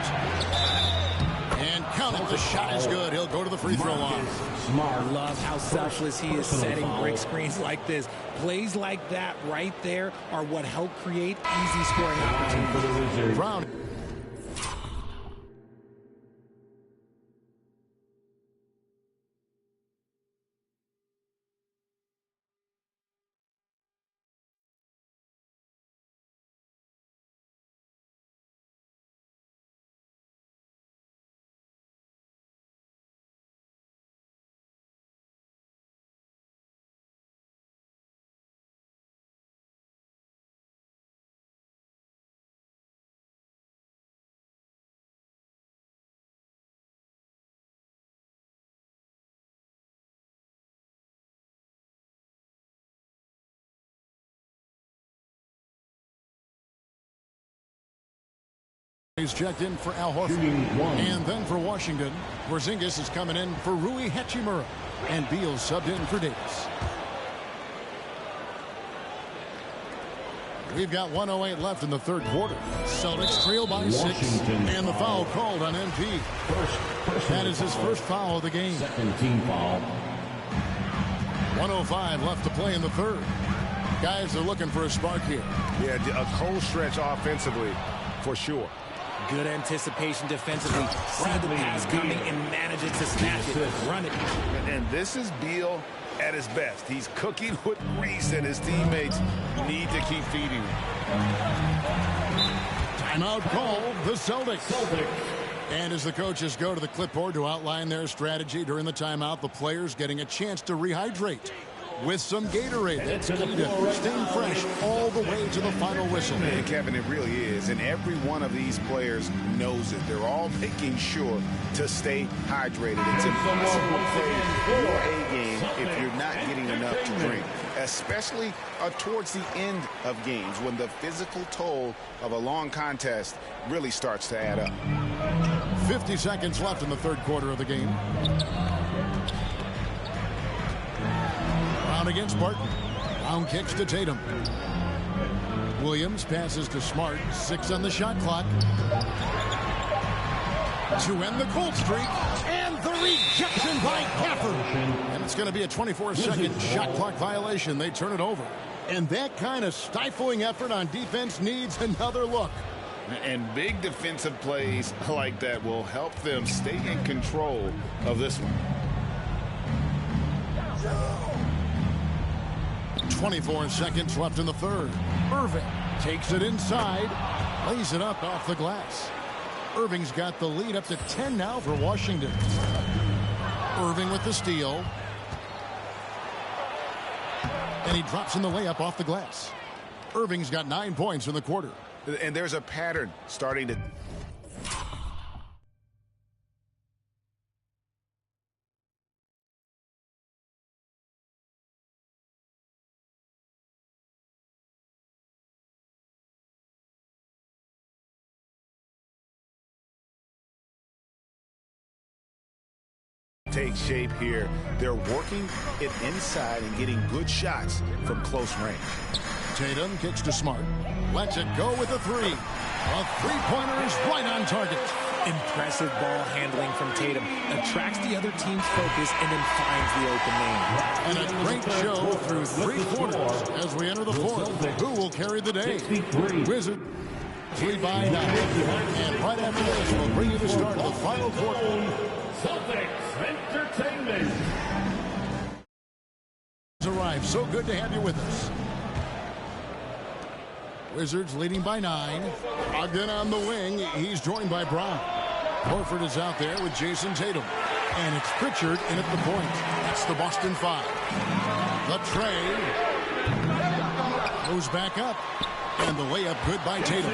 [SPEAKER 7] And count it, the shot is good. He'll go to the free throw line.
[SPEAKER 21] Smart loves how selfless he is setting brick screens like this. Plays like that right there are what help create easy scoring opportunities.
[SPEAKER 7] Brown. He's checked in for Al Horford. And then for Washington, Porzingis is coming in for Rui Hachimura. And Beal subbed in for Davis. We've got 1:08 left in the third quarter. Celtics trail by 6. And the foul called on MP. That is his first foul of the game.
[SPEAKER 9] Second team foul.
[SPEAKER 7] 1:05 left to play in the third. Guys are looking for a spark here.
[SPEAKER 12] Yeah, a cold stretch offensively, for sure.
[SPEAKER 21] Good anticipation defensively. See the pass coming and manages to snatch it. Run it.
[SPEAKER 12] And this is Beal at his best. He's cooking with grease, and his teammates need to keep feeding him.
[SPEAKER 7] Timeout called, the Celtics. And as the coaches go to the clipboard to outline their strategy during the timeout, the players getting a chance to rehydrate with some Gatorade. That's key to staying fresh all the way to the final whistle.
[SPEAKER 8] Man, Kevin, it really is. And every one of these players knows it. They're all making sure to stay hydrated. It's impossible to play your A game if you're not getting enough to drink, especially towards the end of games when the physical toll of a long contest really starts to add up.
[SPEAKER 7] 50 seconds left in the third quarter of the game. Brown against Barton. Brown kicks to Tatum. Williams passes to Smart. 6 on the shot clock. To end the cold streak. And the rejection by Gafford. And it's going to be a 24-second shot clock violation. They turn it over. And that kind of stifling effort on defense needs another look.
[SPEAKER 8] And big defensive plays like that will help them stay in control of this one.
[SPEAKER 7] 24 seconds left in the third. Irving takes it inside, lays it up off the glass. Irving's got the lead up to 10 now for Washington. Irving with the steal. And he drops in the layup off the glass. Irving's got 9 points in the quarter.
[SPEAKER 8] And there's a pattern starting to... take shape here. They're working it inside and getting good shots from close range.
[SPEAKER 7] Tatum kicks to Smart. Lets it go with a 3. A three-pointer is right on target.
[SPEAKER 21] Impressive ball handling from Tatum. Attracts the other team's focus and then finds the open lane.
[SPEAKER 7] And a great show through 3 quarters as we enter the fourth. Who will carry the day? Wizard. 3 by 9. And right after this, we'll bring you the start of the final quarter.
[SPEAKER 9] Celtics Entertainment.
[SPEAKER 7] Arrive. So good to have you with us. Wizards leading by 9. Ogden on the wing. He's joined by Brown. Horford is out there with Jason Tatum. And it's Pritchard in at the point. That's the Boston 5. The tray goes back up. And the layup good by Tatum.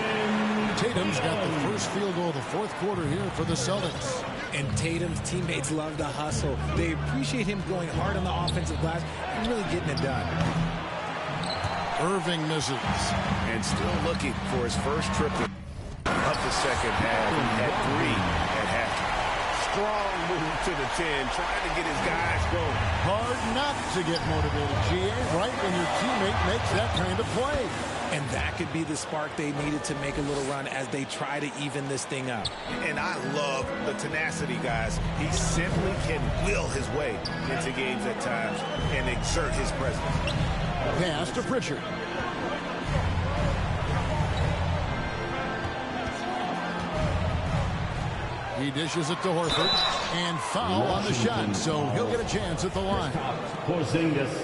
[SPEAKER 7] Tatum's got the first field goal of the fourth quarter here for the Celtics.
[SPEAKER 21] And Tatum's teammates love to hustle. They appreciate him going hard on the offensive glass and really getting it done.
[SPEAKER 7] Irving misses.
[SPEAKER 8] And still looking for his first triple of the second half. He had 3 at halftime. Strong move to the 10, trying to get his guys going.
[SPEAKER 7] Hard not to get motivated, GA, right when your teammate makes that kind of play.
[SPEAKER 21] And that could be the spark they needed to make a little run as they try to even this thing up.
[SPEAKER 8] And I love the tenacity, guys. He simply can will his way into games at times and exert his presence.
[SPEAKER 7] Pass to Pritchard. He dishes it to Horford. And foul on the shot, so he'll get a chance at the line.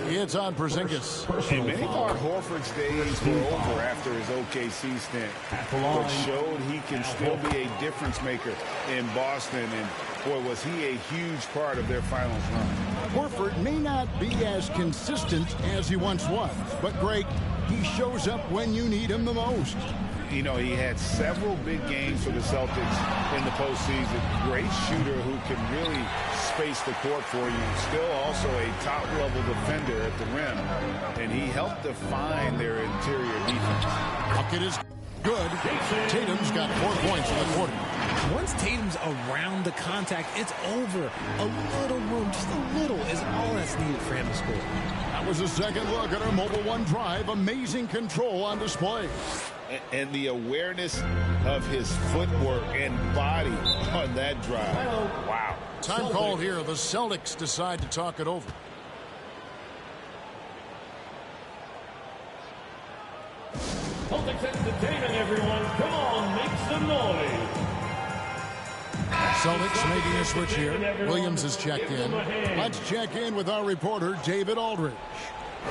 [SPEAKER 7] It's on Porzingis.
[SPEAKER 8] And many thought Horford's days were over after his OKC stint, but showed he can still be a difference maker in Boston. And boy, was he a huge part of their finals run.
[SPEAKER 7] Horford may not be as consistent as he once was, but Greg, he shows up when you need him the most.
[SPEAKER 8] You know, he had several big games for the Celtics in the postseason. Great shooter who can really space the court for you. Still also a top-level defender at the rim. And he helped define their interior defense.
[SPEAKER 7] Bucket is good. Tatum's got 4 points in the quarter.
[SPEAKER 21] Once Tatum's around the contact, it's over. A little room, just a little, is all that's needed for him to score.
[SPEAKER 7] That was a second look at our Mobile One drive. Amazing control on display.
[SPEAKER 8] And the awareness of his footwork and body on that drive. Wow.
[SPEAKER 7] Time called here. The Celtics decide to talk it over.
[SPEAKER 9] Celtics Entertainment, everyone. Come on, make some noise.
[SPEAKER 7] Celtics making a switch here. Williams has checked in. Let's check in with our reporter, David Aldridge.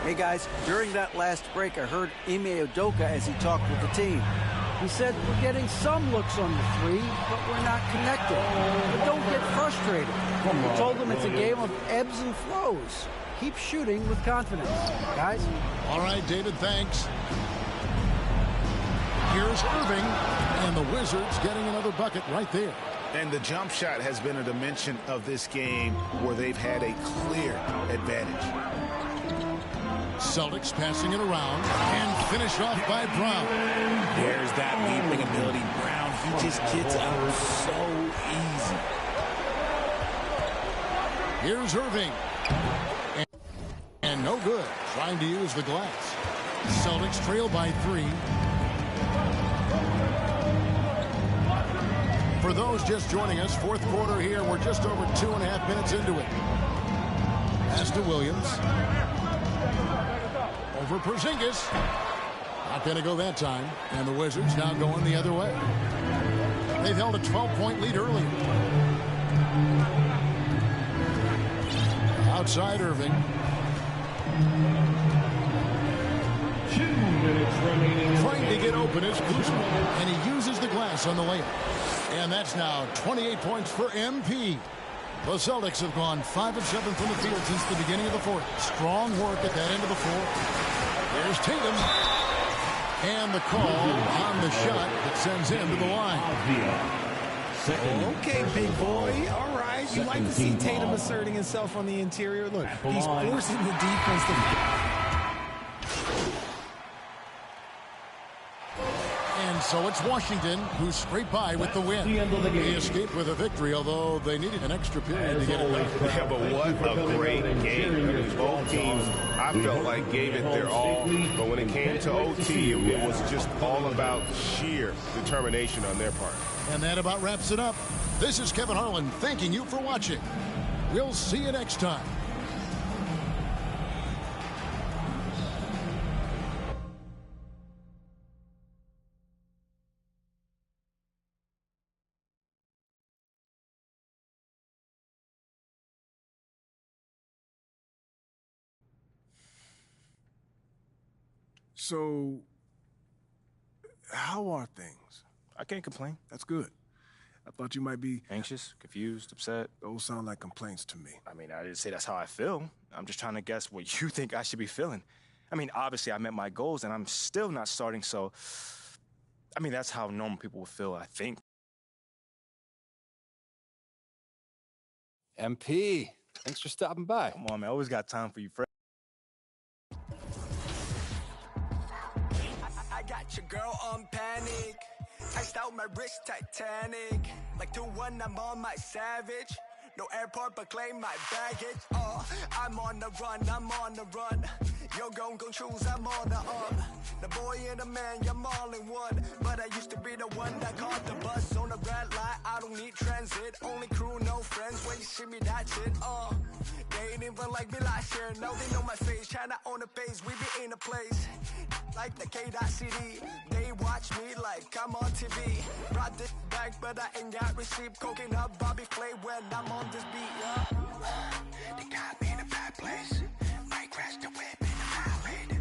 [SPEAKER 11] Hey, guys, during that last break, I heard Ime Udoka as he talked with the team. He said, we're getting some looks on the 3, but we're not connected. But don't get frustrated. He told them it's a game of ebbs and flows. Keep shooting with confidence. Guys?
[SPEAKER 7] All right, David, thanks. Here's Irving, and the Wizards getting another bucket right there.
[SPEAKER 8] And the jump shot has been a dimension of this game where they've had a clear advantage.
[SPEAKER 7] Celtics passing it around and finished off by Brown.
[SPEAKER 21] There's that leaping ability. Brown, he just gets out so easy.
[SPEAKER 7] Here's Irving. And no good. Trying to use the glass. Celtics trail by 3. For those just joining us, fourth quarter here. We're just over 2.5 minutes into it. Pass to Williams. Over Porzingis. Not going to go that time. And the Wizards now going the other way. They've held a 12-point lead earlier. Outside Irving.
[SPEAKER 9] 2 minutes remaining.
[SPEAKER 7] Trying to get open is Kuzma. And he uses the glass on the layup. And that's now 28 points for MP. The Celtics have gone 5 of 7 from the field since the beginning of the fourth. Strong work at that end of the fourth. There's Tatum. And the call on the shot that sends him to the line.
[SPEAKER 10] Okay, big boy. All right. You like to see Tatum asserting himself on the interior. Look, he's forcing the defense to...
[SPEAKER 7] And so it's Washington who scraped by with the win. They escaped with a victory, although they needed an extra period to get it done.
[SPEAKER 12] Yeah, but what a great game. I mean, both teams, I felt like, gave it their all. But when it came to OT, it was just all about sheer determination on their part.
[SPEAKER 7] And that about wraps it up. This is Kevin Harlan thanking you for watching. We'll see you next time.
[SPEAKER 22] So, how are things?
[SPEAKER 3] I can't complain.
[SPEAKER 22] That's good. I thought you might be...
[SPEAKER 3] Anxious, confused, upset.
[SPEAKER 22] Those sound like complaints to me.
[SPEAKER 3] I mean, I didn't say that's how I feel. I'm just trying to guess what you think I should be feeling. I mean, obviously, I met my goals, and I'm still not starting, so... I mean, that's how normal people would feel, I think.
[SPEAKER 23] MP, thanks for stopping by.
[SPEAKER 3] Come on, man. I always got time for you, Fred.
[SPEAKER 1] I got your girl on panic. Iced out my wrist Titanic. Like 2-1, I'm on my savage. No airport, but claim my baggage. Oh, I'm on the run, I'm on the run. You're gon' choose, I'm on the up. The boy and the man, you're all in one. But I used to be the one that caught the bus on the red light. I don't need transit, only crew, no friends. When you see me, that shit, they ain't even like me last year. Now they know my face, China on the face, we be in a place. Like the K.CD, they watch me like I'm on TV. Brought this back, but I ain't got receipt. Coking up Bobby Flay when I'm on this beat, yeah. They got me in a bad place. Might crash the whip in the highway.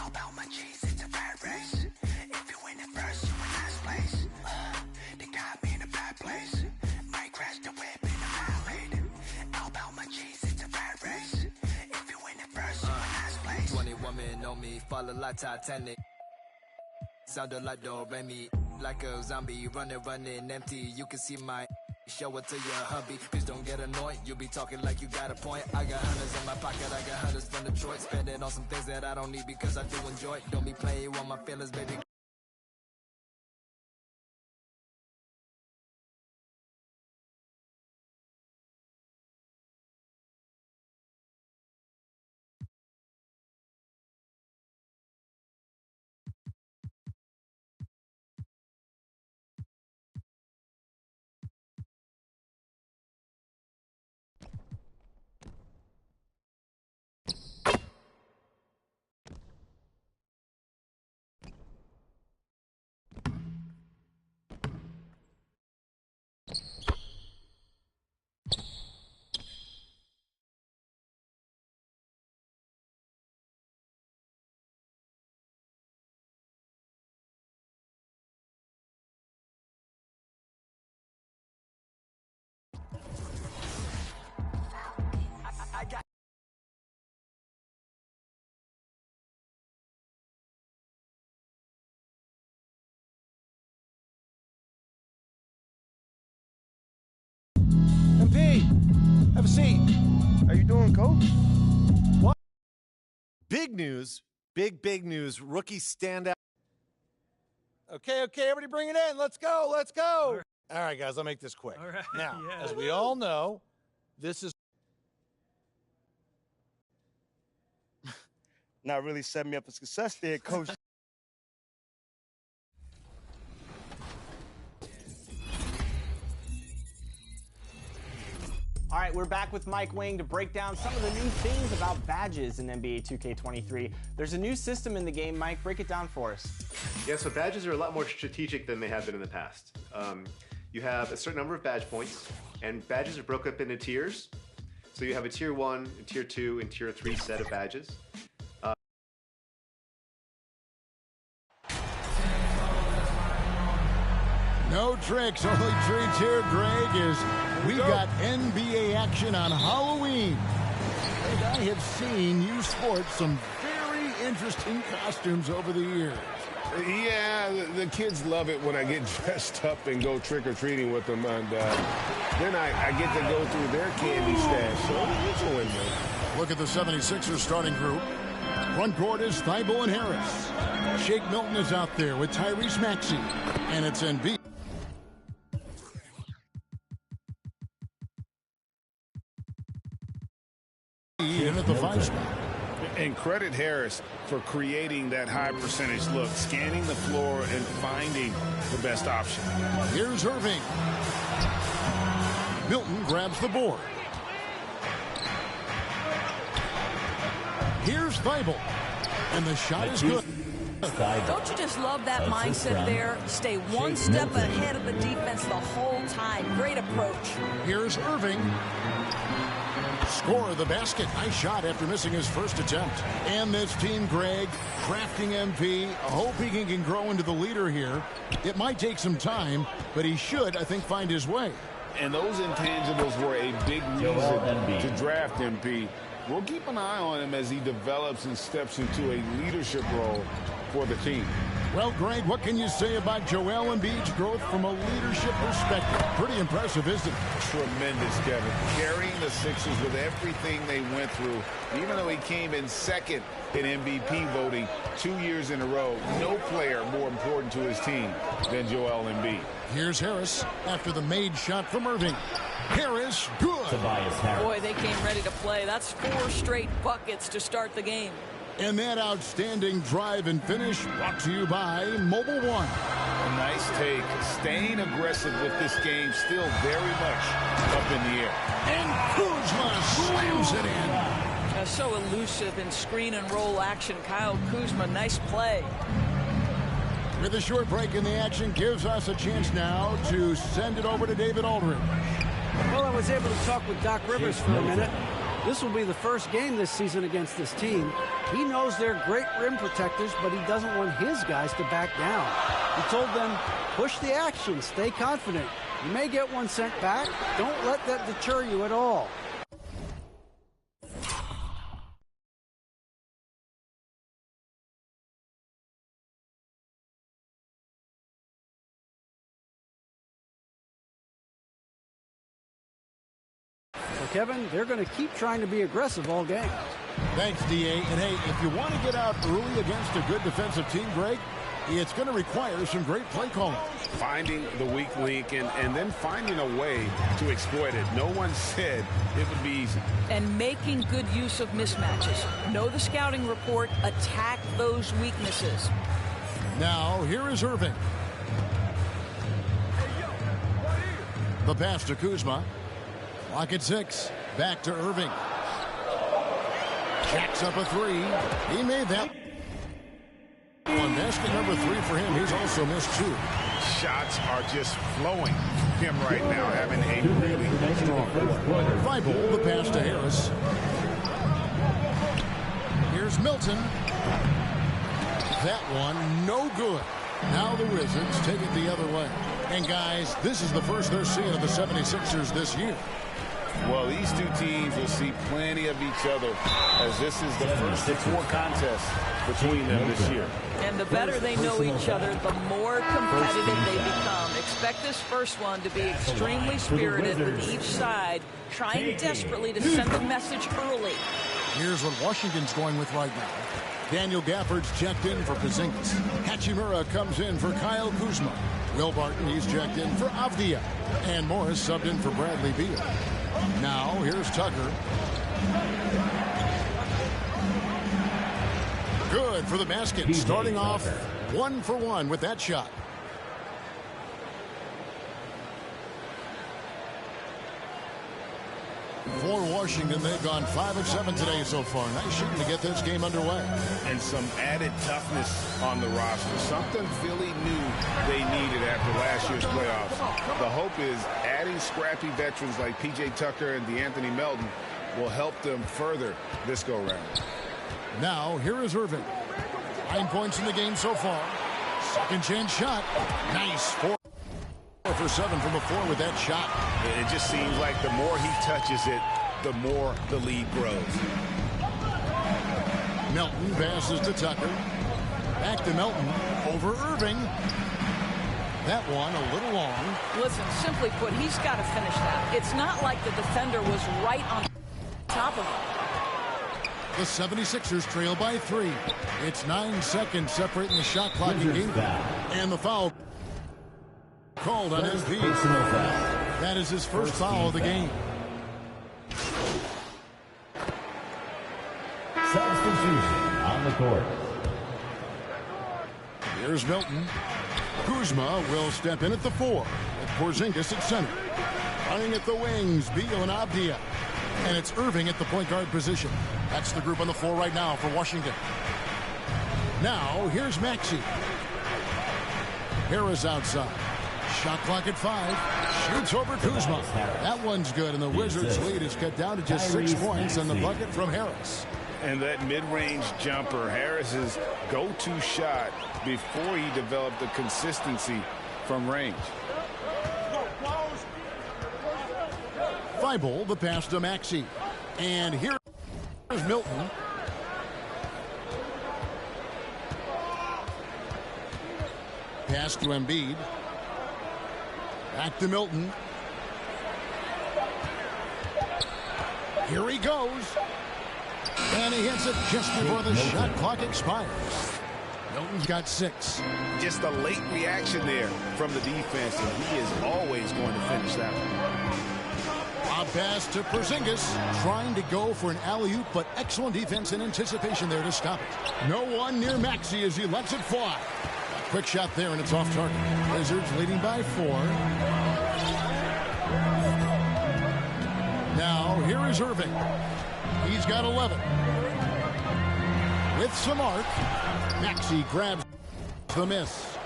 [SPEAKER 1] All about my cheese, it's a bad race. If you win it first, you in last place. They got me in a bad place. Might crash the whip in the highway. All about my cheese, it's a bad race. If you win it first, you in last place.
[SPEAKER 24] 20 women on me, fall like Titanic. Sounded like Do Re Mi, like a zombie, running empty. You can see my show it to your hubby. Please don't get annoyed, you be talking like you got a point. I got hundreds in my pocket, I got hundreds from Detroit. Spend it on some things that I don't need because I do enjoy it. Don't be playing with my feelings, baby.
[SPEAKER 25] MP, have a seat.
[SPEAKER 22] How you doing, Coach?
[SPEAKER 25] What? Big news. Big news. Rookie standout. Okay, everybody bring it in. Let's go. All right, guys, I'll make this quick.
[SPEAKER 17] All right.
[SPEAKER 25] Now,
[SPEAKER 17] Yeah.
[SPEAKER 25] as we all know, this is
[SPEAKER 2] not really setting me up for success there, Coach.
[SPEAKER 6] All right, we're back with Mike Wang to break down some of the new things about badges in NBA 2K23. There's a new system in the game. Mike, break it down for us.
[SPEAKER 13] Yeah, so badges are a lot more strategic than they have been in the past. You have a certain number of badge points, and badges are broken up into tiers. So you have a tier 1, a tier 2, and tier 3 set of badges.
[SPEAKER 7] No tricks, only treats here, Greg, is we got NBA action on Halloween. And I have seen you sport some very interesting costumes over the years.
[SPEAKER 12] Yeah, the kids love it when I get dressed up and go trick-or-treating with them. And then I get to go through their candy stash. So it's a win-win.
[SPEAKER 7] Look at the 76ers starting group. Front court is Thibault and Harris. Shake Milton is out there with Tyrese Maxey. And it's Embiid. In at the 5 spot.
[SPEAKER 8] And credit Harris for creating that high percentage look, scanning the floor and finding the best option.
[SPEAKER 7] Here's Irving. Milton grabs the board. Here's Thibault. And the shot is good.
[SPEAKER 14] Don't you just love that mindset there? Stay one step ahead of the defense the whole time. Great approach.
[SPEAKER 7] Here's Irving. Score the basket. Nice shot after missing his first attempt. And this team, Greg, crafting MP, hoping he can grow into the leader here. It might take some time, but he should, I think, find his way.
[SPEAKER 8] And those intangibles were a big reason to draft MP. We'll keep an eye on him as he develops and steps into a leadership role for the team.
[SPEAKER 7] Well, Greg, what can you say about Joel Embiid's growth from a leadership perspective? Pretty impressive, isn't it?
[SPEAKER 8] Tremendous, Kevin. Carrying the Sixers with everything they went through, even though he came in second in MVP voting 2 years in a row, no player more important to his team than Joel Embiid.
[SPEAKER 7] Here's Harris after the made shot from Irving. Harris, good.
[SPEAKER 14] Boy, they came ready to play. That's 4 straight buckets to start the game.
[SPEAKER 7] And that outstanding drive and finish brought to you by Mobile One.
[SPEAKER 8] A nice take. Staying aggressive with this game, still very much up in the air.
[SPEAKER 7] And Kuzma slams it in.
[SPEAKER 14] So elusive in screen and roll action. Kyle Kuzma, nice play.
[SPEAKER 7] With a short break in the action, gives us a chance now to send it over to David Aldridge.
[SPEAKER 11] Well, I was able to talk with Doc Rivers for a minute. This will be the first game this season against this team. He knows they're great rim protectors, but he doesn't want his guys to back down. He told them, push the action, stay confident. You may get one sent back. Don't let that deter you at all. Kevin, they're going to keep trying to be aggressive all game.
[SPEAKER 7] Thanks, D.A. And, hey, if you want to get out early against a good defensive team, Greg, it's going to require some great play calling.
[SPEAKER 8] Finding the weak link and then finding a way to exploit it. No one said it would be easy.
[SPEAKER 14] And making good use of mismatches. Know the scouting report. Attack those weaknesses.
[SPEAKER 7] Now, here is Irving. The pass to Kuzma. Clock at 6. Back to Irving. Jacks up a 3. He made that one. Basket number 3 for him. He's also missed 2.
[SPEAKER 8] Shots are just flowing. Him right now having a really strong quarter.
[SPEAKER 7] Thibault, the pass to Harris. Here's Milton. That one, no good. Now the Wizards take it the other way. And guys, this is the first they're seeing of the 76ers this year.
[SPEAKER 8] Well, these two teams will see plenty of each other as this is the first of 4 contests between them this year.
[SPEAKER 14] And the better they know each other, the more competitive they become. Expect this first one to be extremely spirited with each side trying desperately to send a message early.
[SPEAKER 7] Here's what Washington's going with right now. Daniel Gafford's checked in for Porzingis. Hachimura comes in for Kyle Kuzma. Will Barton, he's checked in for Avdia. And Morris subbed in for Bradley Beal. Now, here's Tucker. Good for the basket. Starting off 1 for 1 with that shot. For Washington, they've gone 5 of 7 today so far. Nice shooting to get this game underway.
[SPEAKER 8] And some added toughness on the roster. Something Philly knew they needed after last year's playoffs. The hope is adding scrappy veterans like P.J. Tucker and DeAnthony Melton will help them further this go-round.
[SPEAKER 7] Now, here is Irving. 9 points in the game so far. Second chance shot. Nice. 4 for 7 from the floor with that shot.
[SPEAKER 8] It just seems like the more he touches it, the more the lead grows.
[SPEAKER 7] Melton passes to Tucker. Back to Melton. Over Irving. That one a little long.
[SPEAKER 14] Listen, simply put, he's got to finish that. It's not like the defender was right on top of him.
[SPEAKER 7] The 76ers trail by 3. It's 9 seconds separating the shot clock and game. And the foul called on MP. That is his first foul of the game.
[SPEAKER 9] Substitution on the court.
[SPEAKER 7] Here's Milton. Kuzma will step in at the 4. With Porzingis at center. Running at the wings, Beal and Abdia. And it's Irving at the point guard position. That's the group on the floor right now for Washington. Now, here's Maxey. Harris outside. Shot clock at 5. Shoots over Kuzma. That one's good, and the Wizards' lead is cut down to just 6 points on the bucket from Harris.
[SPEAKER 8] And that mid-range jumper, Harris's go-to shot before he developed the consistency from range.
[SPEAKER 7] Thibault, the pass to Maxey. And here's Milton. Pass to Embiid. Back to Milton. Here he goes. And he hits it just before the shot clock expires. Milton's got 6.
[SPEAKER 8] Just a late reaction there from the defense, and he is always going to finish that one.
[SPEAKER 7] A pass to Porzingis, trying to go for an alley-oop, but excellent defense and anticipation there to stop it. No one near Maxey as he lets it fly. A quick shot there, and it's off target. Wizards leading by 4. Now, here is Irving. He's got 11. With some arc, Maxey grabs the miss.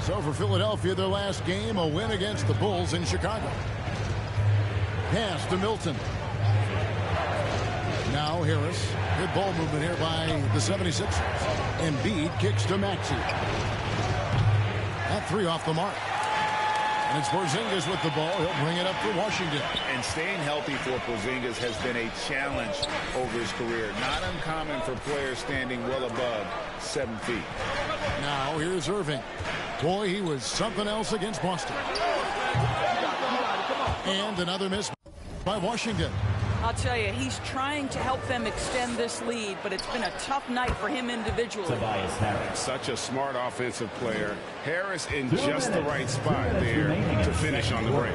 [SPEAKER 7] So for Philadelphia, their last game, a win against the Bulls in Chicago. Pass to Milton. Now Harris. Good ball movement here by the 76ers. Embiid kicks to Maxey. That 3 off the mark. And it's Porzingis with the ball. He'll bring it up for Washington.
[SPEAKER 8] And staying healthy for Porzingis has been a challenge over his career. Not uncommon for players standing well above 7 feet.
[SPEAKER 7] Now here's Irving. Boy, he was something else against Boston. And another miss by Washington.
[SPEAKER 14] I'll tell you, he's trying to help them extend this lead, but it's been a tough night for him individually.
[SPEAKER 8] Such a smart offensive player. Harris in just the right spot there to finish on the break.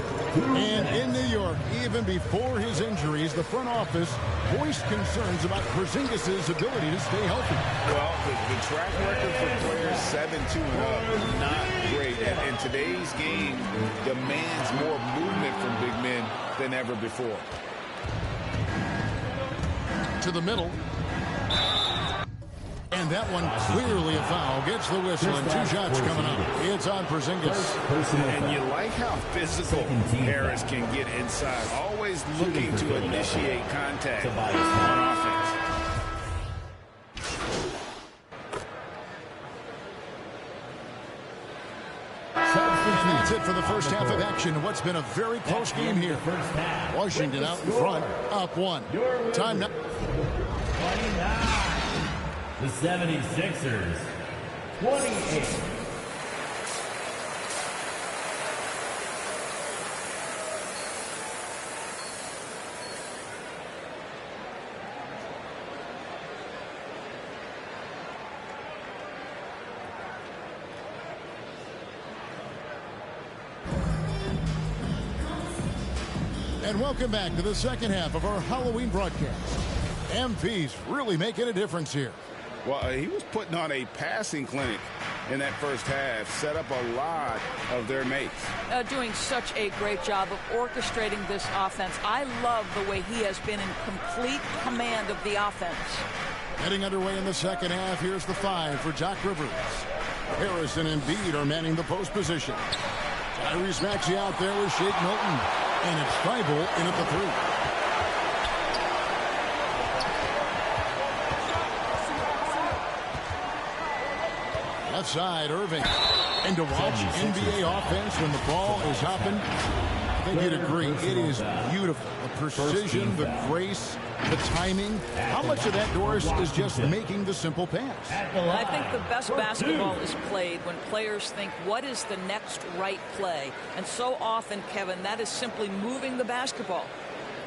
[SPEAKER 7] And in New York, even before his injuries, the front office voiced concerns about Porzingis' ability to stay healthy.
[SPEAKER 8] Well, the track record for players 7-2 and up, not great. And in today's game, demands more movement from big men than ever before.
[SPEAKER 7] To the middle. And that one clearly a foul. Gets the whistle and 2 shots coming up. It's on Porzingis.
[SPEAKER 8] And you like how physical Harris can get inside. Always looking to initiate contact on offense.
[SPEAKER 7] That's it for the first half of action. What's been a very close game here. Washington out in front, up 1. Time now.
[SPEAKER 9] 29. The 76ers, 28.
[SPEAKER 7] And welcome back to the second half of our Halloween broadcast. MP's really making a difference here.
[SPEAKER 8] Well, he was putting on a passing clinic in that first half, set up a lot of their makes.
[SPEAKER 14] Doing such a great job of orchestrating this offense. I love the way he has been in complete command of the offense.
[SPEAKER 7] Getting underway in the second half, here's the 5 for Doc Rivers. Harrison and Embiid are manning the post position. Tyrese Maxey out there with Shake Milton. And it's Thibault in at the 3. Left side, Irving. And to watch NBA offense when the ball is hopping, I think you'd agree, it is beautiful. The precision, the grace, the timing. How much of that, Doris, is just making the simple pass?
[SPEAKER 14] I think the best basketball is played when players think, what is the next right play? And so often, Kevin, that is simply moving the basketball.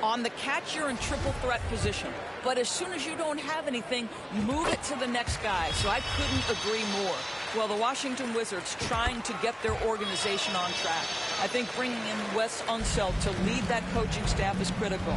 [SPEAKER 14] On the catch, you're in triple threat position. But as soon as you don't have anything, move it to the next guy. So I couldn't agree more. Well, the Washington Wizards trying to get their organization on track. I think bringing in Wes Unseld to lead that coaching staff is critical.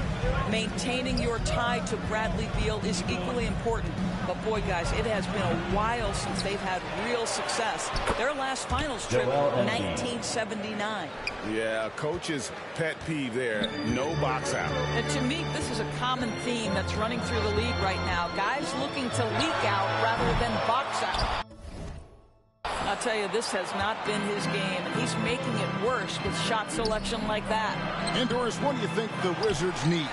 [SPEAKER 14] Maintaining your tie to Bradley Beal is equally important. But boy, guys, it has been a while since they've had real success. Their last finals trip, 1979.
[SPEAKER 8] Yeah, coach's pet peeve there, no box out.
[SPEAKER 14] And to me, this is a common theme that's running through the league right now. Guys looking to leak out rather than box out. I'll tell you, this has not been his game, and he's making it worse with shot selection like that.
[SPEAKER 7] And Doris, what do you think the Wizards need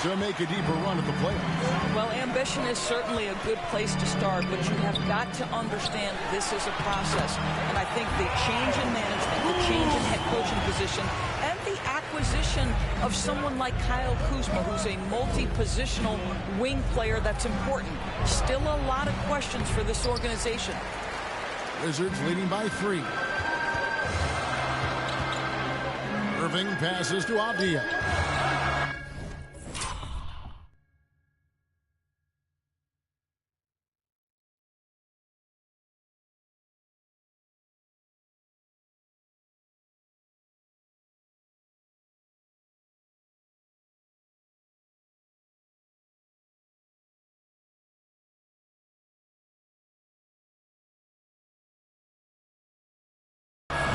[SPEAKER 7] to make a deeper run at the playoffs?
[SPEAKER 14] Well, ambition is certainly a good place to start, but you have got to understand this is a process. And I think the change in management, the change in head coaching position, and the acquisition of someone like Kyle Kuzma, who's a multi-positional wing player, that's important. Still a lot of questions for this organization.
[SPEAKER 7] Wizards leading by 3. Irving passes to Avdia.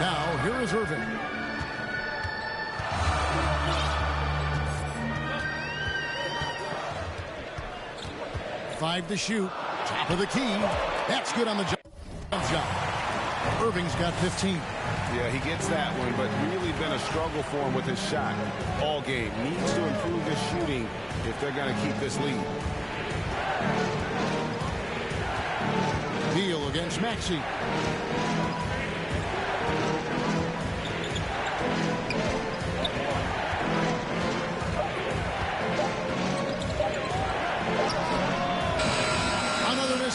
[SPEAKER 7] Now, here is Irving. Five to shoot. Top of the key. That's good on the jump shot. Irving's got 15.
[SPEAKER 8] Yeah, he gets that one, but really been a struggle for him with his shot all game. Needs to improve his shooting if they're going to keep this lead.
[SPEAKER 7] Beal against Maxey.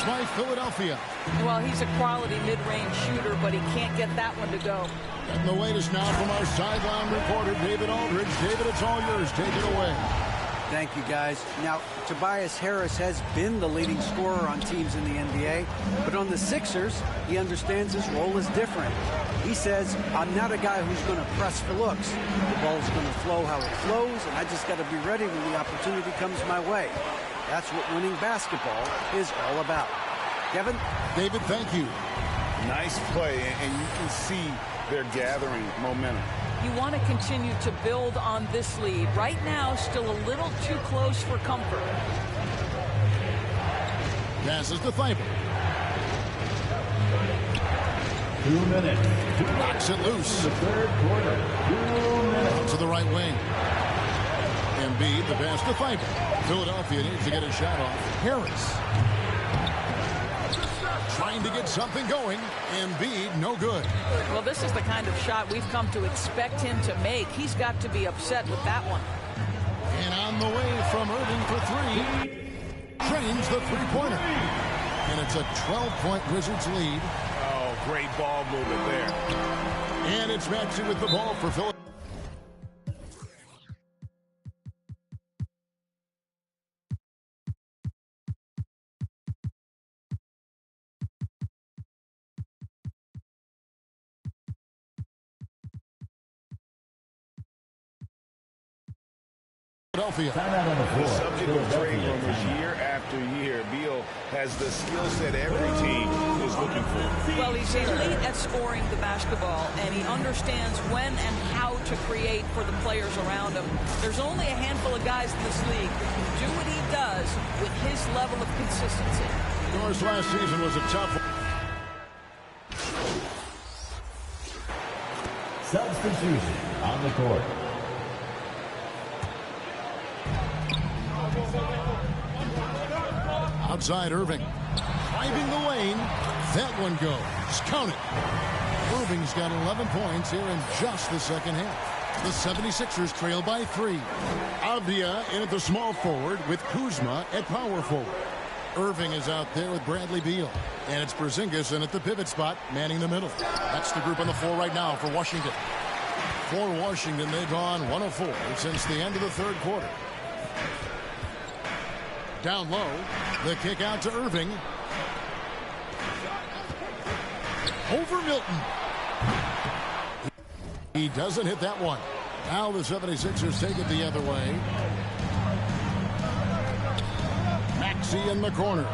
[SPEAKER 7] By Philadelphia.
[SPEAKER 14] Well, he's a quality mid-range shooter, but he can't get that one to go.
[SPEAKER 7] And the latest now from our sideline reporter, David Aldridge. David, it's all yours. Take it away.
[SPEAKER 11] Thank you, guys. Now, Tobias Harris has been the leading scorer on teams in the NBA, but on the Sixers, he understands his role is different. He says, I'm not a guy who's going to press for looks. The ball's going to flow how it flows, and I just got to be ready when the opportunity comes my way. That's what winning basketball is all about. Kevin?
[SPEAKER 7] David, thank you.
[SPEAKER 8] Nice play, and you can see they're gathering momentum.
[SPEAKER 14] You want to continue to build on this lead. Right now, still a little too close for comfort.
[SPEAKER 7] Passes to Thibault.
[SPEAKER 9] 2 minutes.
[SPEAKER 7] Knocks it loose.
[SPEAKER 9] The third quarter. 2 minutes.
[SPEAKER 7] To the right wing. Embiid, the pass to Thibault. Philadelphia needs to get a shot off. Harris. Trying to get something going. Embiid, no good.
[SPEAKER 14] Well, this is the kind of shot we've come to expect him to make. He's got to be upset with that one.
[SPEAKER 7] And on the way from Irving for 3. Drains the three-pointer. And it's a 12-point Wizards lead.
[SPEAKER 8] Oh, great ball movement there.
[SPEAKER 7] And it's Maxey with the ball for Philadelphia. Philadelphia.
[SPEAKER 8] The subject of trade rumors year after year. Beal has the skill set every team is looking for.
[SPEAKER 14] Well, he's elite at scoring the basketball, and he understands when and how to create for the players around him. There's only a handful of guys in this league who can do what he does with his level of consistency.
[SPEAKER 7] Yours last season was a tough one.
[SPEAKER 9] Substitution on the court.
[SPEAKER 7] Outside Irving. Driving the lane. That one goes. Count it. Irving's got 11 points here in just the second half. The 76ers trail by 3. Avdia in at the small forward with Kuzma at power forward. Irving is out there with Bradley Beal. And it's Porzingis in at the pivot spot, manning the middle. That's the group on the floor right now for Washington. For Washington, they've gone 1 of 4 since the end of the third quarter. Down low, the kick out to Irving. Over Milton. He doesn't hit that one. Now the 76ers take it the other way. Maxey in the corner.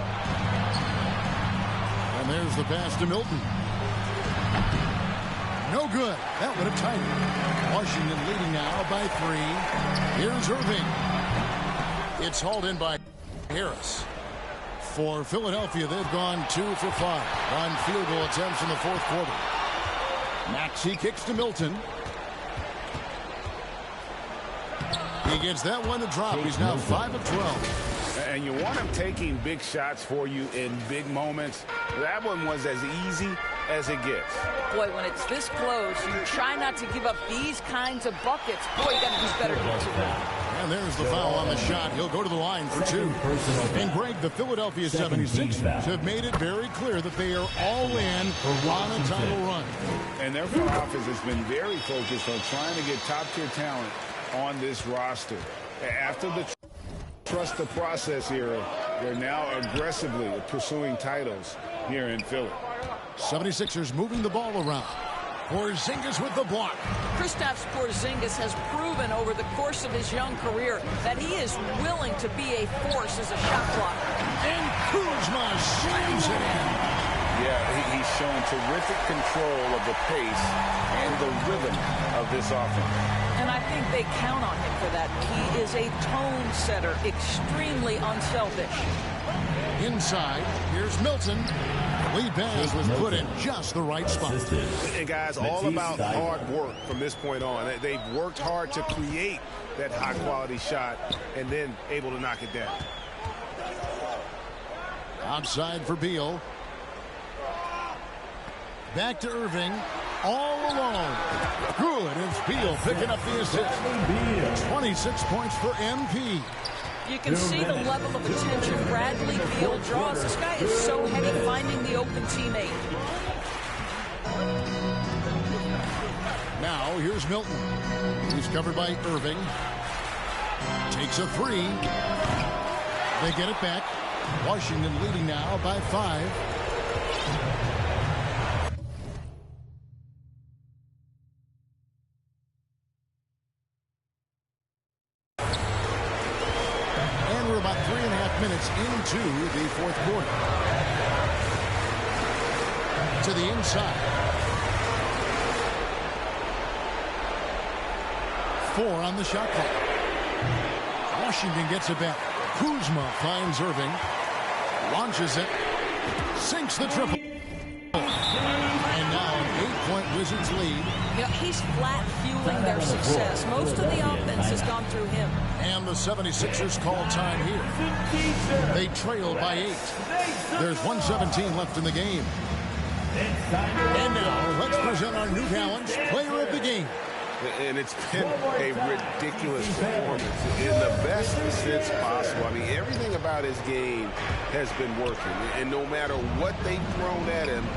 [SPEAKER 7] And there's the pass to Milton. No good. That would have tied it. Washington leading now by 3. Here's Irving. It's hauled in by Harris. For Philadelphia, they've gone 2 for 5 on field goal attempts in the fourth quarter. Maxey kicks to Milton. He gets that one to drop. He's now 5 of 12.
[SPEAKER 8] And you want him taking big shots for you in big moments. That one was as easy as it gets.
[SPEAKER 14] Boy, when it's this close, you try not to give up these kinds of buckets. Boy, you got to do better than 2.
[SPEAKER 7] And there's the foul on the shot. He'll go to the line for 2. And Greg, the Philadelphia 76ers have made it very clear that they are all in on a title run.
[SPEAKER 8] And their front office has been very focused on trying to get top-tier talent on this roster. After the trust the process era, they're now aggressively pursuing titles here in Philly.
[SPEAKER 7] 76ers moving the ball around. Porzingis with the block.
[SPEAKER 14] Kristaps Porzingis has proven over the course of his young career that he is willing to be a force as a shot blocker.
[SPEAKER 7] And Kuzma slams it in.
[SPEAKER 8] Yeah, he's shown terrific control of the pace and the rhythm of this offense.
[SPEAKER 14] And I think they count on him for that. He is a tone setter, extremely unselfish.
[SPEAKER 7] Inside, here's Milton. The lead pass was put in just the right spot.
[SPEAKER 12] And guys, all about hard work from this point on. They've worked hard to create that high-quality shot and then able to knock it down.
[SPEAKER 7] Outside for Beal. Back to Irving. All alone. Good. It's Beal picking up the assist. 26 points for MP.
[SPEAKER 14] You can see the level of attention Bradley Beal draws. This guy is so heavy finding the open teammate.
[SPEAKER 7] Now here's Milton. He's covered by Irving. Takes a 3. They get it back. Washington leading now by 5. About 3.5 minutes into the fourth quarter. To the inside. 4 on the shot clock. Washington gets it back. Kuzma finds Irving. Launches it. Sinks the triple. And now an 8-point Wizards lead.
[SPEAKER 14] You know, he's flat fueling their success. Most of the offense has gone through him.
[SPEAKER 7] And the 76ers call time here. They trail by 8. There's 1:17 left in the game. And now let's present our New Balance Player of the Game.
[SPEAKER 12] And it's been a ridiculous performance in the best sense possible. I mean, everything about his game has been working. And no matter what they've thrown at him,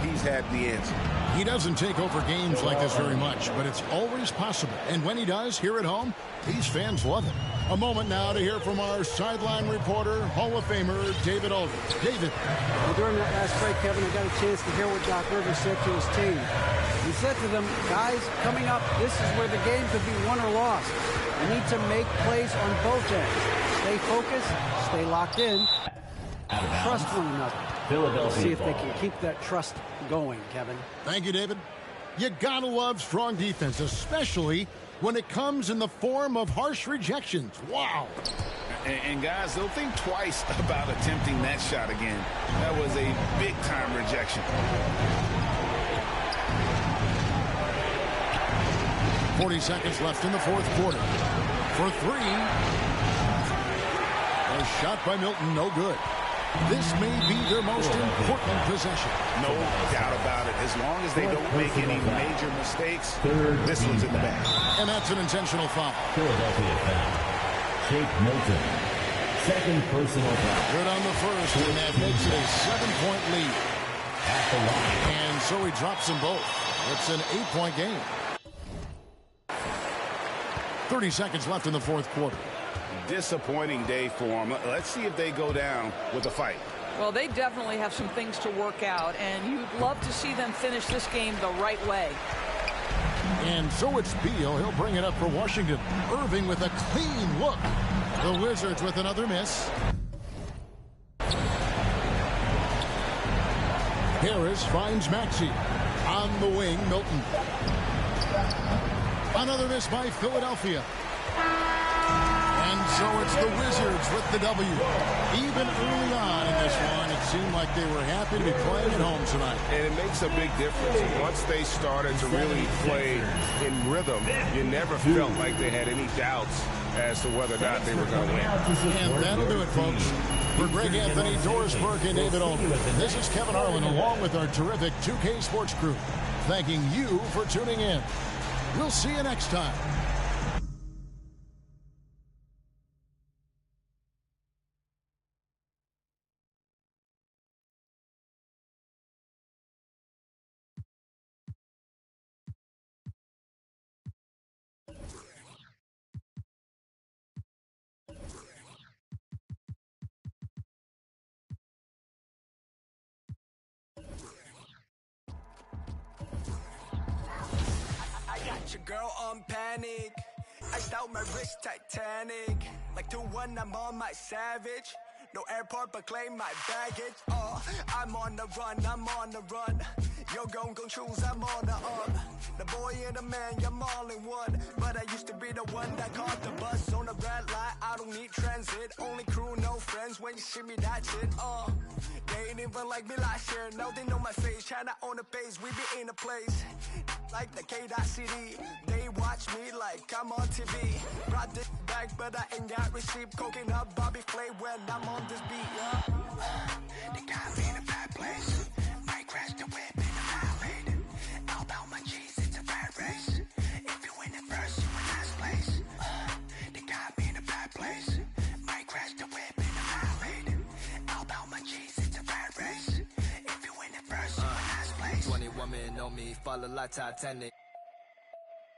[SPEAKER 12] he's had the answer.
[SPEAKER 7] He doesn't take over games like this very much, but it's always possible. And when he does, here at home, these fans love it. A moment now to hear from our sideline reporter, Hall of Famer, David Aldridge. David.
[SPEAKER 11] Well, during that last break, Kevin, I got a chance to hear what Doc Rivers said to his team. He said to them, guys, coming up, this is where the game could be won or lost. You need to make plays on both ends. Stay focused, stay locked in, trust one another.
[SPEAKER 9] Philadelphia
[SPEAKER 11] See if they
[SPEAKER 9] ball.
[SPEAKER 11] can keep that trust going, Kevin.
[SPEAKER 7] Thank you, David. You gotta love strong defense, especially when it comes in the form of harsh rejections. Wow.
[SPEAKER 8] And guys, they'll think twice about attempting that shot again. That was a big-time rejection.
[SPEAKER 7] 40 seconds left in the fourth quarter. For three. A shot by Milton, no good. This may be their most important possession.
[SPEAKER 8] No doubt about it. As long as they don't make any major mistakes, this one's in the bag.
[SPEAKER 7] And that's an intentional foul.
[SPEAKER 9] Philadelphia foul. Jake Milton. Second personal foul.
[SPEAKER 7] Good on the first, and that makes it a 7-point lead.
[SPEAKER 9] At the line.
[SPEAKER 7] And so he drops them both. It's an 8-point game. 30 seconds left in the fourth quarter.
[SPEAKER 8] Disappointing day for them. Let's see if they go down with a fight.
[SPEAKER 14] Well, they definitely have some things to work out, and you'd love to see them finish this game the right way.
[SPEAKER 7] And so it's Beal. He'll bring it up for Washington. Irving with a clean look. The Wizards with another miss. Harris finds Maxey. On the wing, Milton. Another miss by Philadelphia. And so it's the Wizards with the W. Even early on in this one, it seemed like they were happy to be playing at home tonight.
[SPEAKER 12] And it makes a big difference. Once they started to really play in rhythm, you never felt like they had any doubts as to whether or not they were going to win.
[SPEAKER 7] And that'll do it, folks. For Greg Anthony, Doris Burke, and David Olden, this is Kevin Harlan along with our terrific 2K Sports crew, thanking you for tuning in. We'll see you next time.
[SPEAKER 1] Your girl on panic. Iced out my wrist Titanic. Like 2-1, I'm on my savage. No airport, but claim my baggage. Oh, I'm on the run, I'm on the run. Yo, gon' choose, I'm on the up. The boy and the man, I'm all in one. But I used to be the one that caught the bus on the red light. I don't need transit, only crew, no friends. When you see me, that's it. They ain't even like me last year. Now they know my face, China on the base. We be in a place like the K.CD. They watch me like I'm on TV. Brought this back, but I ain't got receipt. Coking up Bobby Flay when I'm on this beat, yeah. They got me in a bad place. Might crash the whip in the highway. All about my cheese, it's a rat race. If you win it first, you in last place. They got me in a bad place. Might crash the whip in the highway. All about my cheese, it's a rat race. If you win it first, you in last place.
[SPEAKER 24] 20 women on me, follow like Titanic.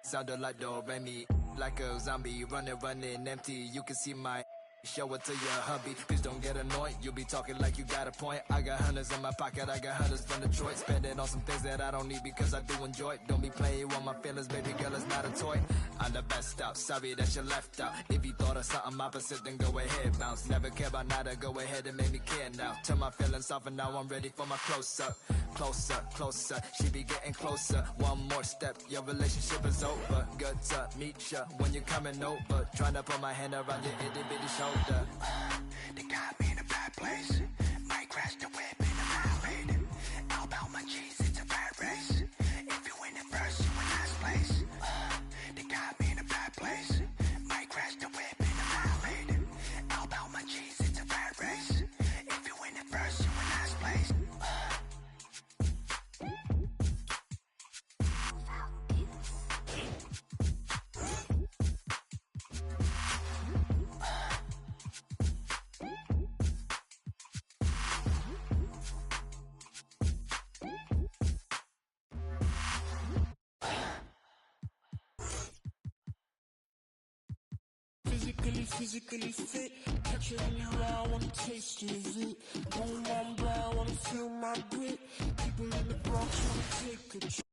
[SPEAKER 24] Sounded like Do Re Mi, like a zombie, running empty. You can see my show it to your hubby. Please don't get annoyed. You be talking like you got a point. I got hundreds in my pocket. I got hundreds from Detroit. Spend it on some things that I don't need because I do enjoy it. Don't be playing with my feelings, baby girl. It's not a toy. I'm the best out. Sorry that you left out. If you thought of something opposite, then go ahead, bounce. Never care about nada. Go ahead and make me care now. Turn my feelings off and now I'm ready for my close up. Closer, closer. She be getting closer. One more step. Your relationship is over. Good to meet ya when you're coming over. Trying to put my hand around your itty bitty shoulder.
[SPEAKER 1] They got me in a bad place. Might crash the whip in the highway. All about my cheese, it's a rat race. If you win it first, you in last place. They got me in a bad place. Might crash the whip in the highway. All about my cheese, it's a rat race. If you win it first, you in last place.
[SPEAKER 15] Physically fit. Catch it in your eye, wanna taste of it. Boom, I'm blind, wanna feel my grit. People in the Bronx wanna take a trip.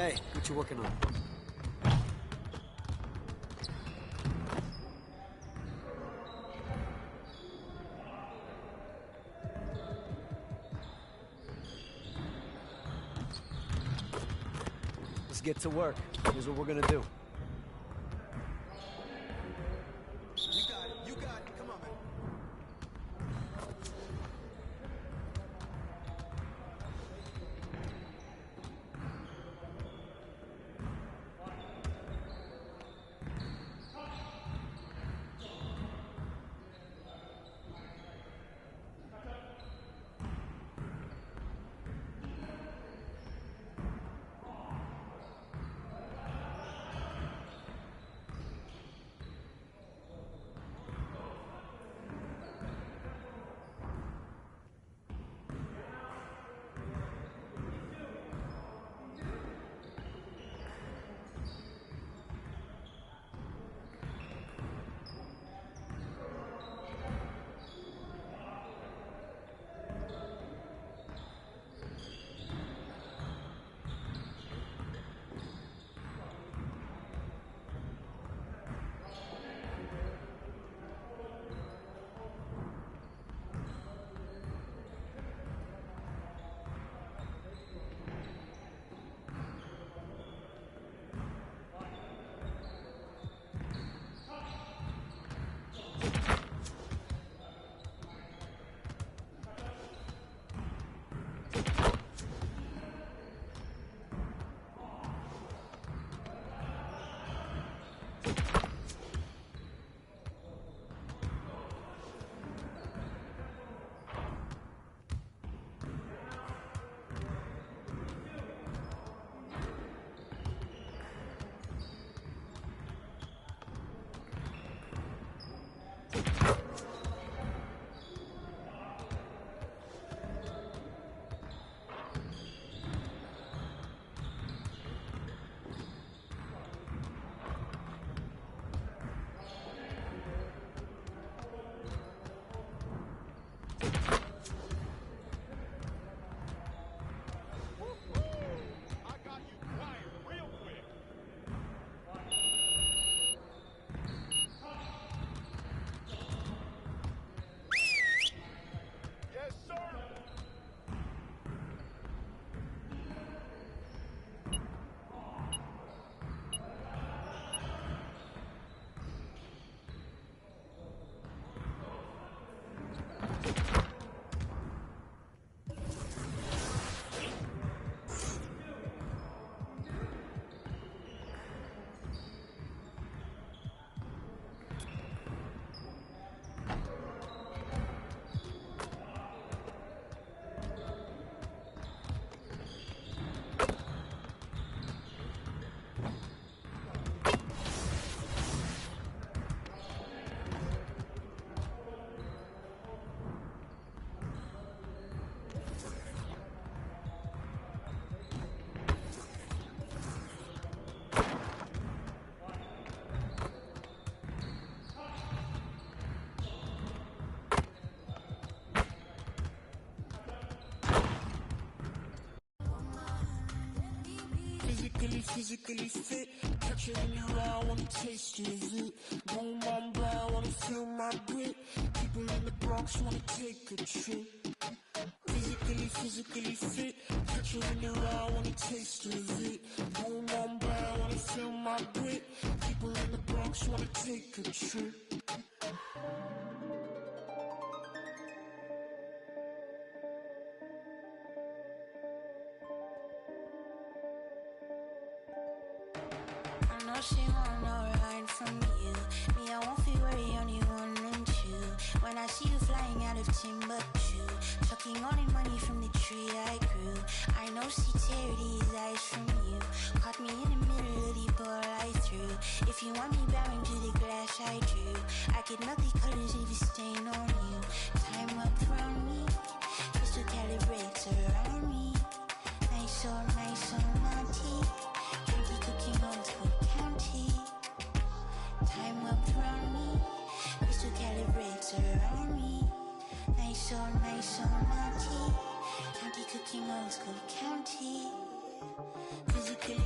[SPEAKER 11] Hey, what you working on? Let's get to work. Here's what we're gonna do.
[SPEAKER 1] You got it. Come on, man.
[SPEAKER 15] Physically fit, catch it in your eye, wanna taste of it. Boom, I'm blind, wanna feel my grit. People in the Bronx wanna take a trip. Physically fit, catch it in your eye, wanna taste of it. Boom, I'm blind, wanna feel my grit. People in the Bronx wanna take a trip.
[SPEAKER 5] I know she want no line from you. Me, I won't feel worry, only one and two. When I see you flying out of Timbuktu, sucking all the money from the tree I grew. I know she teared his eyes from you. Caught me in the middle of the ball I threw. If you want me bowing to the glass I drew, I could melt the colors if you stain on you. Time up around me, crystal calibrates around me. Nice so naughty. Candy cooking old school county. Time up around me, crystal calibrates around me. Nice so naughty. County cooking old school county.
[SPEAKER 15] Physically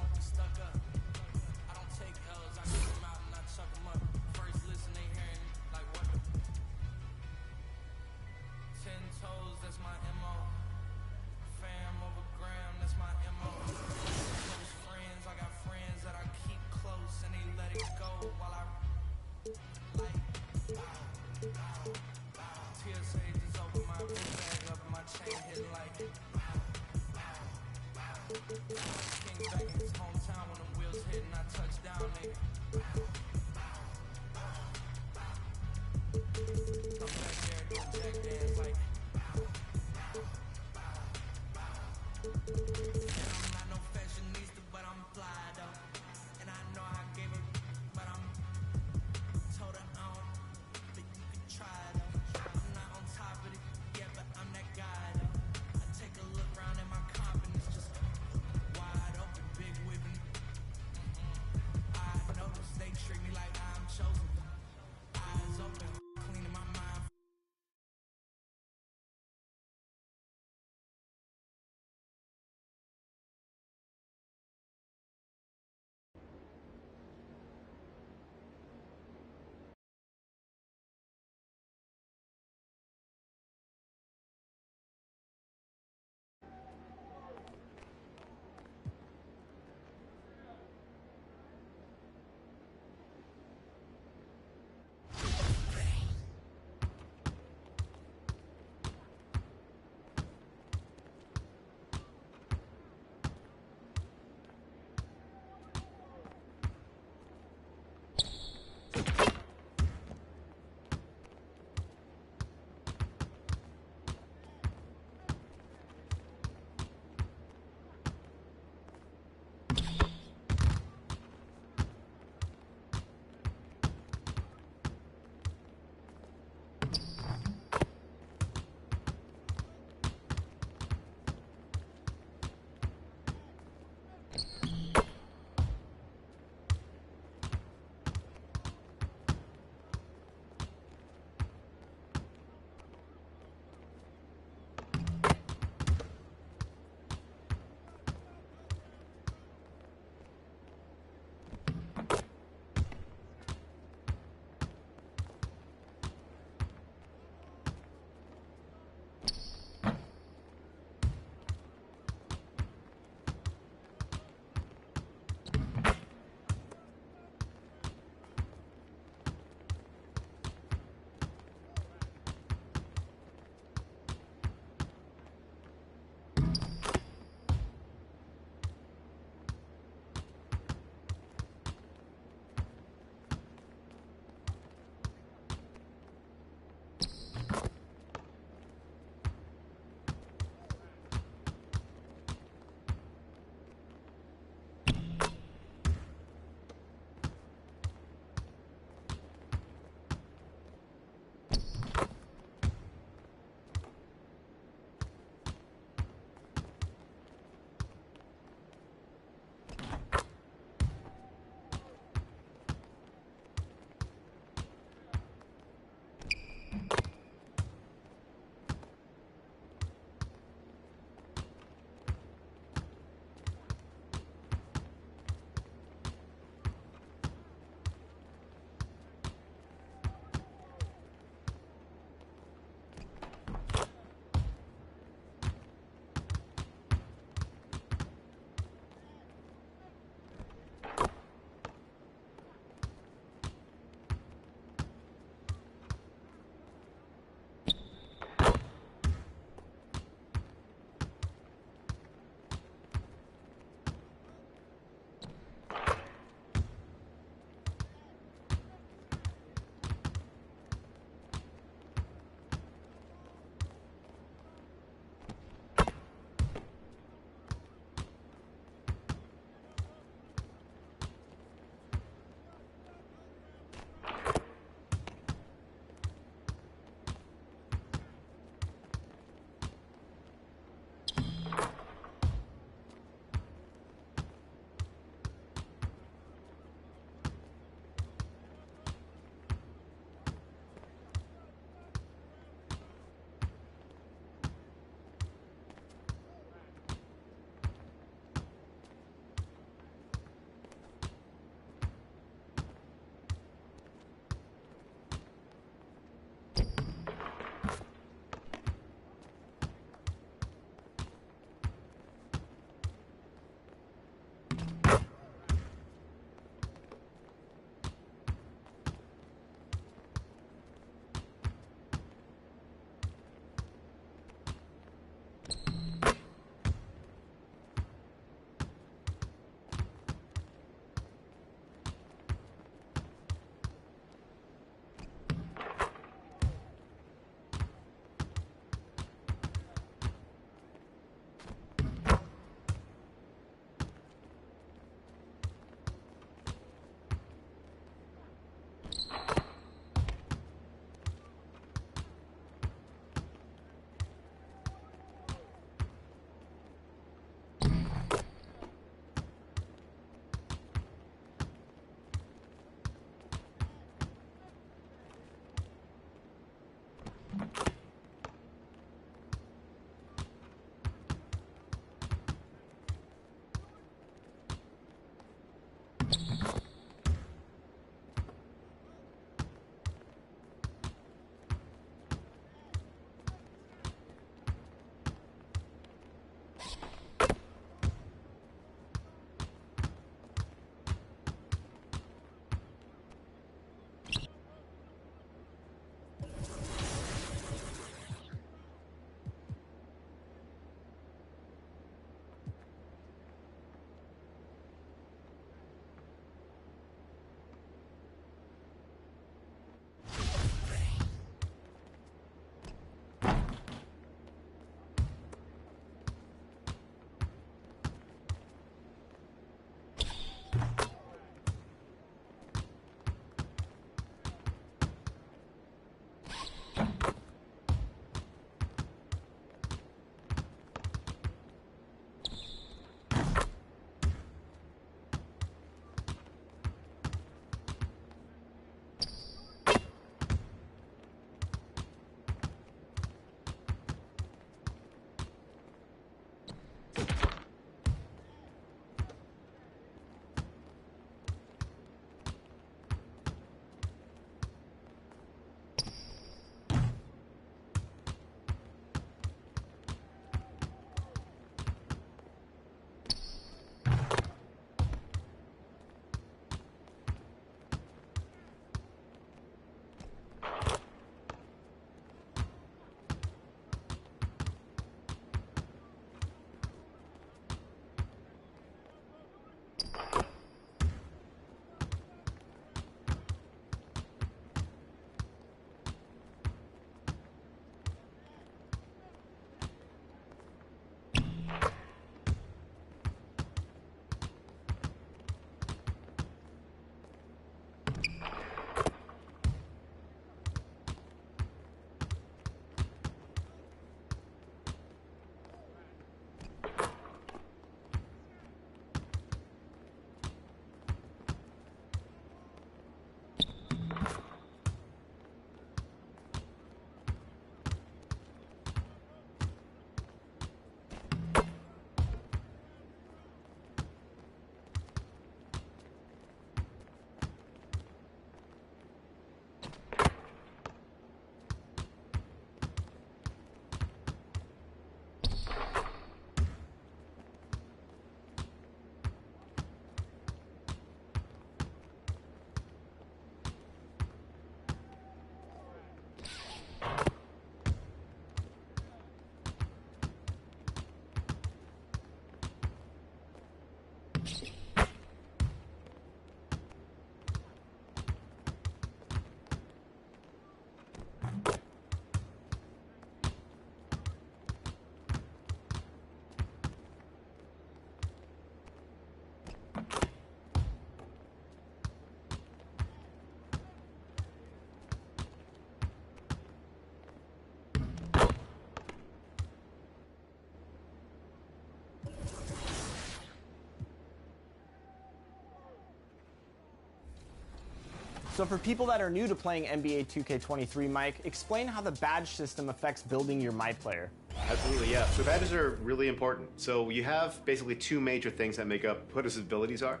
[SPEAKER 6] So for people that are new to playing NBA 2K23, Mike, explain how the badge system affects building your My Player.
[SPEAKER 13] Absolutely, yeah. So badges are really important. So you have basically two major things that make up what his abilities are.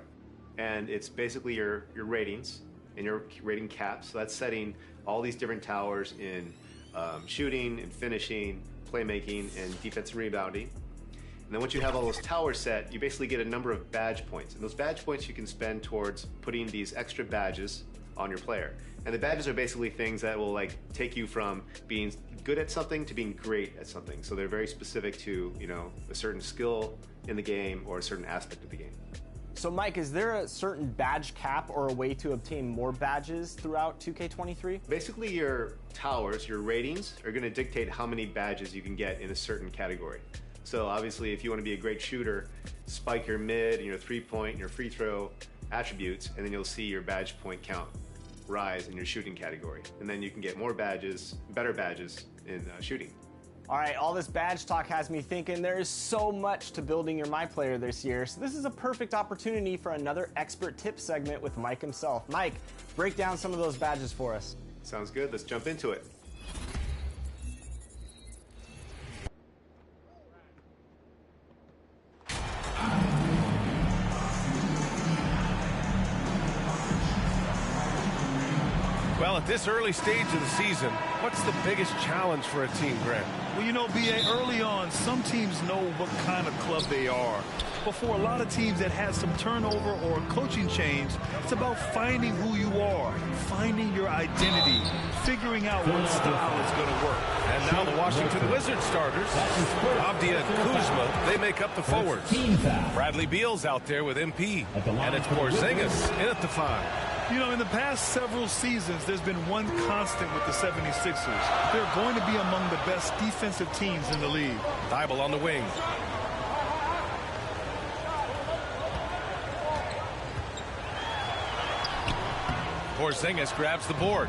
[SPEAKER 13] And it's basically your ratings and your rating caps. So that's setting all these different towers in shooting and finishing, playmaking, and defensive rebounding. And then once you have all those towers set, you basically get a number of badge points. And those badge points you can spend towards putting these extra badges on your player. And the badges are basically things that will like take you from being good at something to being great at something. So they're very specific to, you know, a certain skill in the game or a certain aspect of the game.
[SPEAKER 6] So Mike, is there a certain badge cap or a way to obtain more badges throughout 2K23?
[SPEAKER 13] Basically your towers, your ratings, are going to dictate how many badges you can get in a certain category. So obviously if you want to be a great shooter, spike your mid and your 3-point and your free throw attributes, and then you'll see your badge point count rise in your shooting category. And then you can get more badges, better badges in shooting.
[SPEAKER 6] All right, all this badge talk has me thinking there is so much to building your My Player this year, so this is a perfect opportunity for another expert tip segment with Mike himself. Mike, break down some of those badges for us.
[SPEAKER 13] Sounds good, let's jump into it.
[SPEAKER 12] Well, at this early stage of the season, what's the biggest challenge for a team, Grant?
[SPEAKER 4] Well, you know, B.A., early on, some teams know what kind of club they are. But for a lot of teams that had some turnover or a coaching change, it's about finding who you are, finding your identity, figuring out what style is going to work.
[SPEAKER 12] And now the Washington Wizards starters, Avdia and Kuzma, they make up the forwards. Bradley Beal's out there with MP, and it's Porzingis in at the 5.
[SPEAKER 4] You know, in the past several seasons, there's been one constant with the 76ers. They're going to be among the best defensive teams in the league.
[SPEAKER 12] Thibault on the wing. Porzingis grabs the board.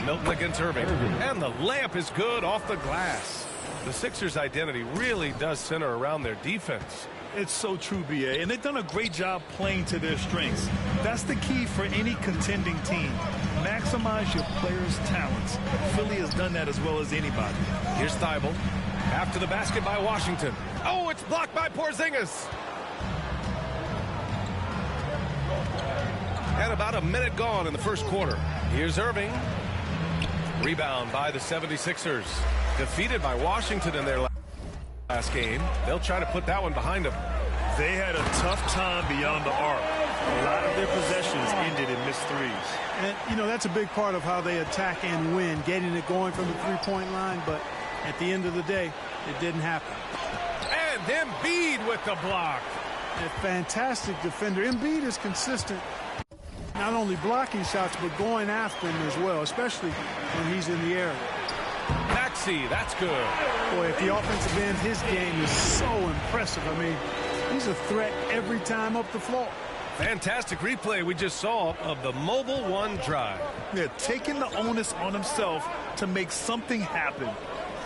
[SPEAKER 12] Milton against Irving. And the layup is good off the glass. The Sixers' identity really does center around their defense.
[SPEAKER 4] It's so true, B.A., and they've done a great job playing to their strengths. That's the key for any contending team. Maximize your players' talents. Philly has done that as well as anybody.
[SPEAKER 12] Here's Thibault. After the basket by Washington. Oh, it's blocked by Porzingis. And about a minute gone in the first quarter. Here's Irving. Rebound by the 76ers. Defeated by Washington in their last game. They'll try to put that one behind them.
[SPEAKER 4] They had a tough time beyond the arc. A lot of their possessions ended in missed threes.
[SPEAKER 10] And, you know, that's a big part of how they attack and win, getting it going from the three-point line. But at the end of the day, it didn't happen.
[SPEAKER 12] And Embiid with the block.
[SPEAKER 10] A fantastic defender. Embiid is consistent, not only blocking shots, but going after them as well, especially when he's in the area.
[SPEAKER 12] Maxey, that's good.
[SPEAKER 10] Boy, at the offensive end, his game is so impressive. I mean, he's a threat every time up the floor.
[SPEAKER 12] Fantastic replay we just saw of the Mobile One drive.
[SPEAKER 4] Yeah, taking the onus on himself to make something happen.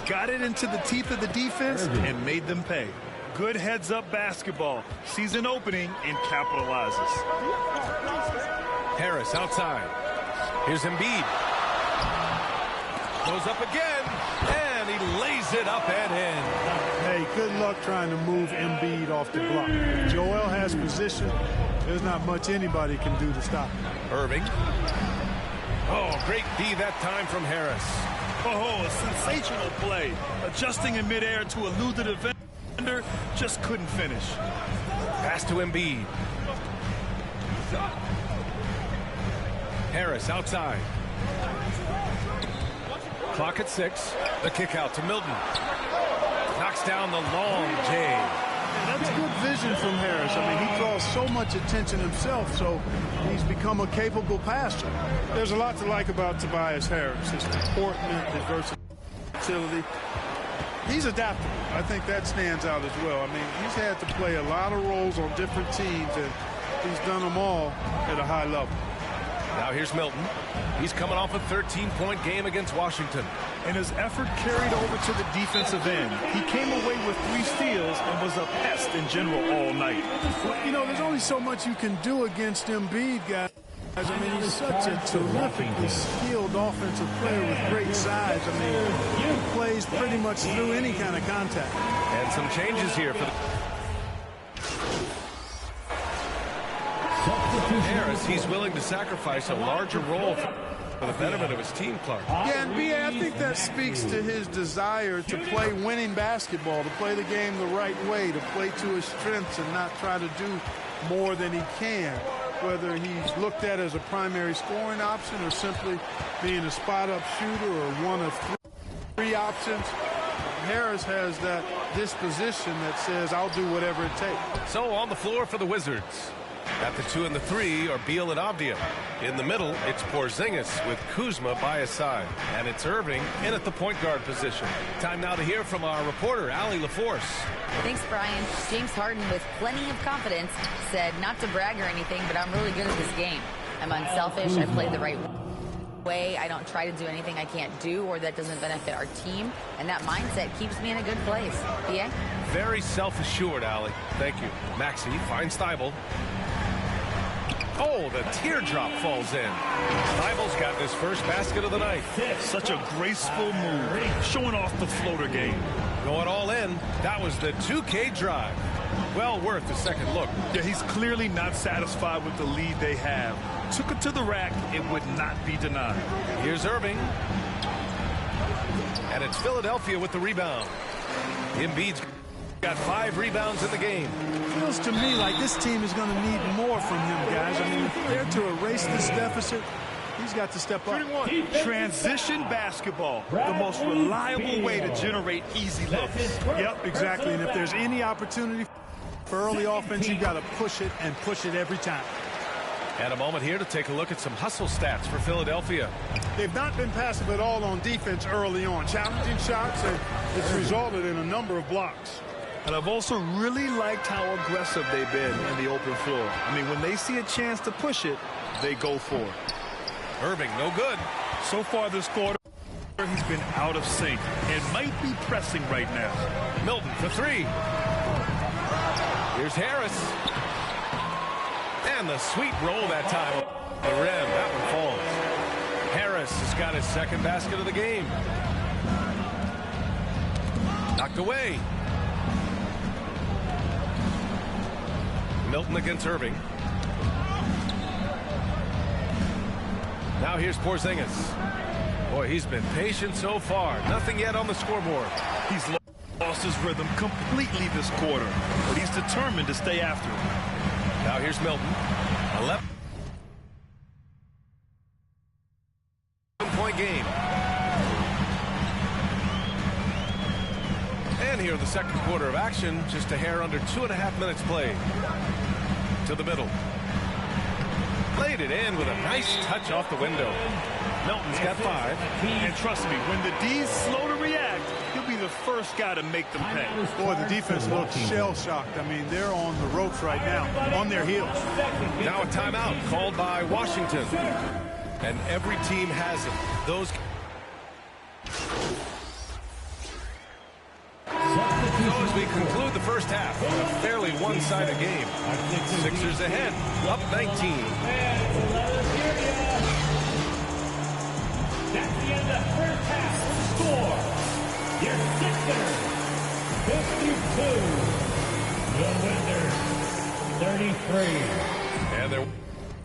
[SPEAKER 4] Got it into the teeth of the defense and made them pay. Good heads-up basketball. Season opening and capitalizes.
[SPEAKER 12] Harris outside. Here's Embiid. Goes up again, and he lays it up and in.
[SPEAKER 10] Hey, good luck trying to move Embiid off the block. If Joel has position, there's not much anybody can do to stop him.
[SPEAKER 12] Irving. Oh, great D that time from Harris.
[SPEAKER 4] Oh, a sensational play. Adjusting in midair to elude the defender, just couldn't finish.
[SPEAKER 12] Pass to Embiid. Harris outside. Clock at 6. The kick out to Milton. Knocks down the long J.
[SPEAKER 10] And that's good vision from Harris. I mean, he draws so much attention himself, so he's become a capable passer. There's a lot to like about Tobias Harris. His comportment, his versatility. He's adaptable. I think that stands out as well. I mean, he's had to play a lot of roles on different teams, and he's done them all at a high level.
[SPEAKER 16] Now here's Milton. He's coming off a 13-point game against Washington.
[SPEAKER 4] And his effort carried over to the defensive end. He came away with 3 steals and was a pest in general all night.
[SPEAKER 10] Well, you know, there's only so much you can do against Embiid, guys. I mean, he's such a terrifically skilled offensive player with great size. I mean, he plays pretty much through any kind of contact.
[SPEAKER 16] And some changes here for the Harris. He's willing to sacrifice a larger role for the benefit of his team, Clark.
[SPEAKER 10] Yeah, and B.A., I think that speaks to his desire to play winning basketball, to play the game the right way, to play to his strengths and not try to do more than he can, whether he's looked at as a primary scoring option or simply being a spot-up shooter or one of 3 options. Harris has that disposition that says, I'll do whatever it takes.
[SPEAKER 16] So on the floor for the Wizards. At the 2 and the 3 are Beal and Avdia. In the middle, it's Porzingis with Kuzma by his side. And it's Irving in at the point guard position. Time now to hear from our reporter, Allie LaForce.
[SPEAKER 18] Thanks, Brian. James Harden, with plenty of confidence, said not to brag or anything, but I'm really good at this game. I'm unselfish. I play the right way. I don't try to do anything I can't do or that doesn't benefit our team. And that mindset keeps me in a good place. B.A.?
[SPEAKER 16] Very self-assured, Allie. Thank you. Maxey finds Thibault. Oh, the teardrop falls in. Thibault's got his first basket of the night.
[SPEAKER 4] Such a graceful move, showing off the floater game.
[SPEAKER 16] Going all in. That was the 2K drive. Well worth a second look.
[SPEAKER 4] Yeah, he's clearly not satisfied with the lead they have. Took it to the rack. It would not be denied.
[SPEAKER 16] Here's Irving. And it's Philadelphia with the rebound. Embiid's got 5 rebounds in the game.
[SPEAKER 10] Feels to me like this team is going to need more from him, guys. I mean, if they're to erase this deficit, he's got to step up.
[SPEAKER 4] Transition basketball, the most reliable way to generate easy looks.
[SPEAKER 10] Yep, exactly. And if there's any opportunity for early offense, you've got to push it and push it every time.
[SPEAKER 16] And a moment here to take a look at some hustle stats for Philadelphia.
[SPEAKER 10] They've not been passive at all on defense early on. Challenging shots, and it's resulted in a number of blocks.
[SPEAKER 4] And I've also really liked how aggressive they've been in the open floor. I mean, when they see a chance to push it, they go for it.
[SPEAKER 16] Irving, no good.
[SPEAKER 4] So far this quarter, he's been out of sync and might be pressing right now.
[SPEAKER 16] Milton for 3. Here's Harris. And the sweet roll that time. The rim, that one falls. Harris has got his second basket of the game. Knocked away. Milton against Irving. Now here's Porzingis. Boy, he's been patient so far. Nothing yet on the scoreboard.
[SPEAKER 4] He's lost his rhythm completely this quarter, but he's determined to stay after it.
[SPEAKER 16] Now here's Milton. 11-point game. And here the second quarter of action, just a hair under 2.5 minutes played. To the middle. Laid it in with a nice touch off the window. Milton's got 5.
[SPEAKER 4] And trust me, when the D's slow to react, he'll be the first guy to make them pay.
[SPEAKER 10] Boy, the defense looks shell-shocked. I mean, they're on the ropes right now, on their heels.
[SPEAKER 16] Now a timeout called by Washington. And every team has it. Those... So as we conclude the first half, a fairly one-sided game. Sixers ahead, up 19.
[SPEAKER 9] That's the end of first half. Score, your Sixers, 52. The Wizards, 33.
[SPEAKER 16] And there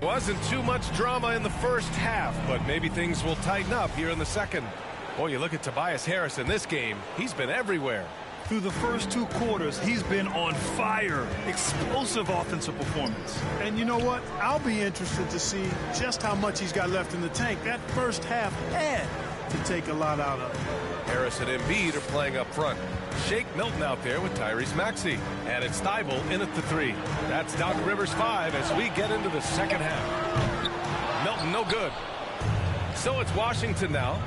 [SPEAKER 16] wasn't too much drama in the first half, but maybe things will tighten up here in the second. Boy, you look at Tobias Harris in this game, he's been everywhere.
[SPEAKER 4] Through the first 2 quarters, he's been on fire. Explosive offensive performance.
[SPEAKER 10] And you know what? I'll be interested to see just how much he's got left in the tank. That first half had to take a lot out of it.
[SPEAKER 16] Harris and Embiid are playing up front. Shake Milton out there with Tyrese Maxey. And it's Thibault in at the 3. That's Doc Rivers 5 as we get into the second half. Milton no good. So it's Washington now,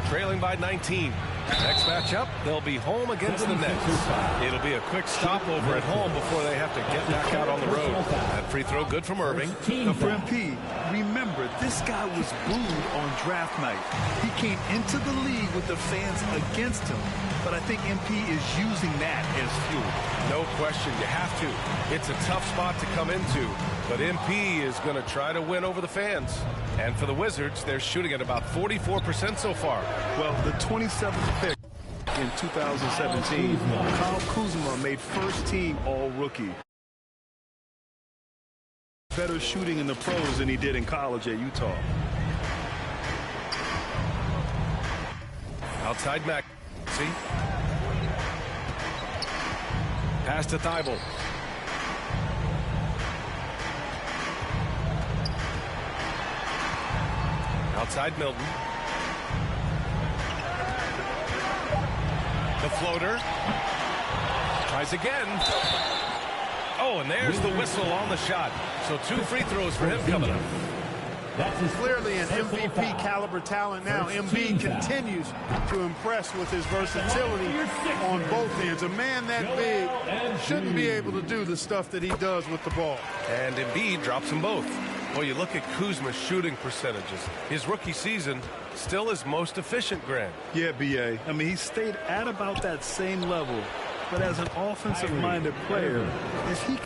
[SPEAKER 16] trailing by 19. Next matchup, they'll be home against the Nets. It'll be a quick stopover at home before they have to get back out on the road. That free throw good from Irving.
[SPEAKER 4] Now for MP, remember, this guy was booed on draft night. He came into the league with the fans against him, but I think MP is using that as fuel.
[SPEAKER 16] No question, you have to. It's a tough spot to come into, but MP is going to try to win over the fans. And for the Wizards, they're shooting at about 44% so far.
[SPEAKER 4] Well, the 27th pick in 2017, Kyle Kuzma made first team all-rookie. Better shooting in the pros than he did in college at Utah.
[SPEAKER 16] Outside Mac. See? Pass to Thibault. Outside Milton. The floater. Tries again. Oh, and there's the whistle on the shot. So 2 free throws for him coming up.
[SPEAKER 10] That's clearly an MVP caliber talent now. Embiid continues to impress with his versatility on both ends. A man that big shouldn't be able to do the stuff that he does with the ball.
[SPEAKER 16] And Embiid drops them both. Well, you look at Kuzma's shooting percentages. His rookie season still his most efficient, Grant.
[SPEAKER 4] Yeah, B.A. I mean, he stayed at about that same level. But as an offensive-minded player, if he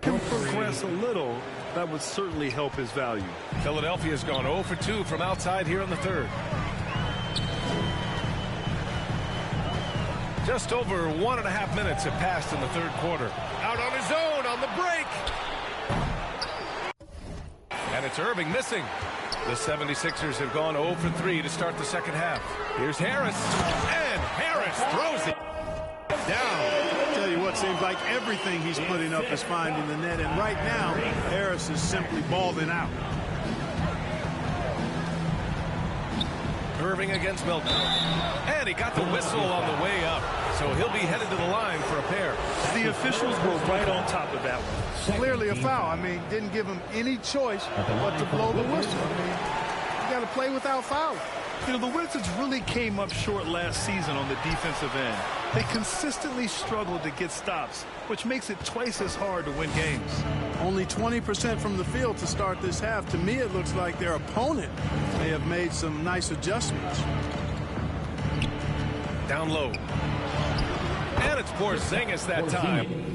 [SPEAKER 4] can progress a little, that would certainly help his value.
[SPEAKER 16] Philadelphia's gone 0 for 2 from outside here in the third. Just over 1.5 minutes have passed in the third quarter. Out on his own on the break. And it's Irving missing. The 76ers have gone 0 for 3 to start the second half. Here's Harris. And Harris throws it down.
[SPEAKER 10] I'll tell you what, seems like everything he's putting up is finding the net. And right now, Harris is simply balling out.
[SPEAKER 16] Irving against Milton. And he got the whistle on the way up. So he'll be headed to the line for a pair.
[SPEAKER 4] The officials were right on top of that one.
[SPEAKER 10] Clearly a foul. I mean, didn't give him any choice but to blow the whistle. I mean, you got to play without fouling.
[SPEAKER 4] You know, the Wizards really came up short last season on the defensive end. They consistently struggled to get stops, which makes it twice as hard to win games.
[SPEAKER 10] Only 20% from the field to start this half. To me, it looks like their opponent may have made some nice adjustments.
[SPEAKER 16] Down low. And it's Porzingis that time.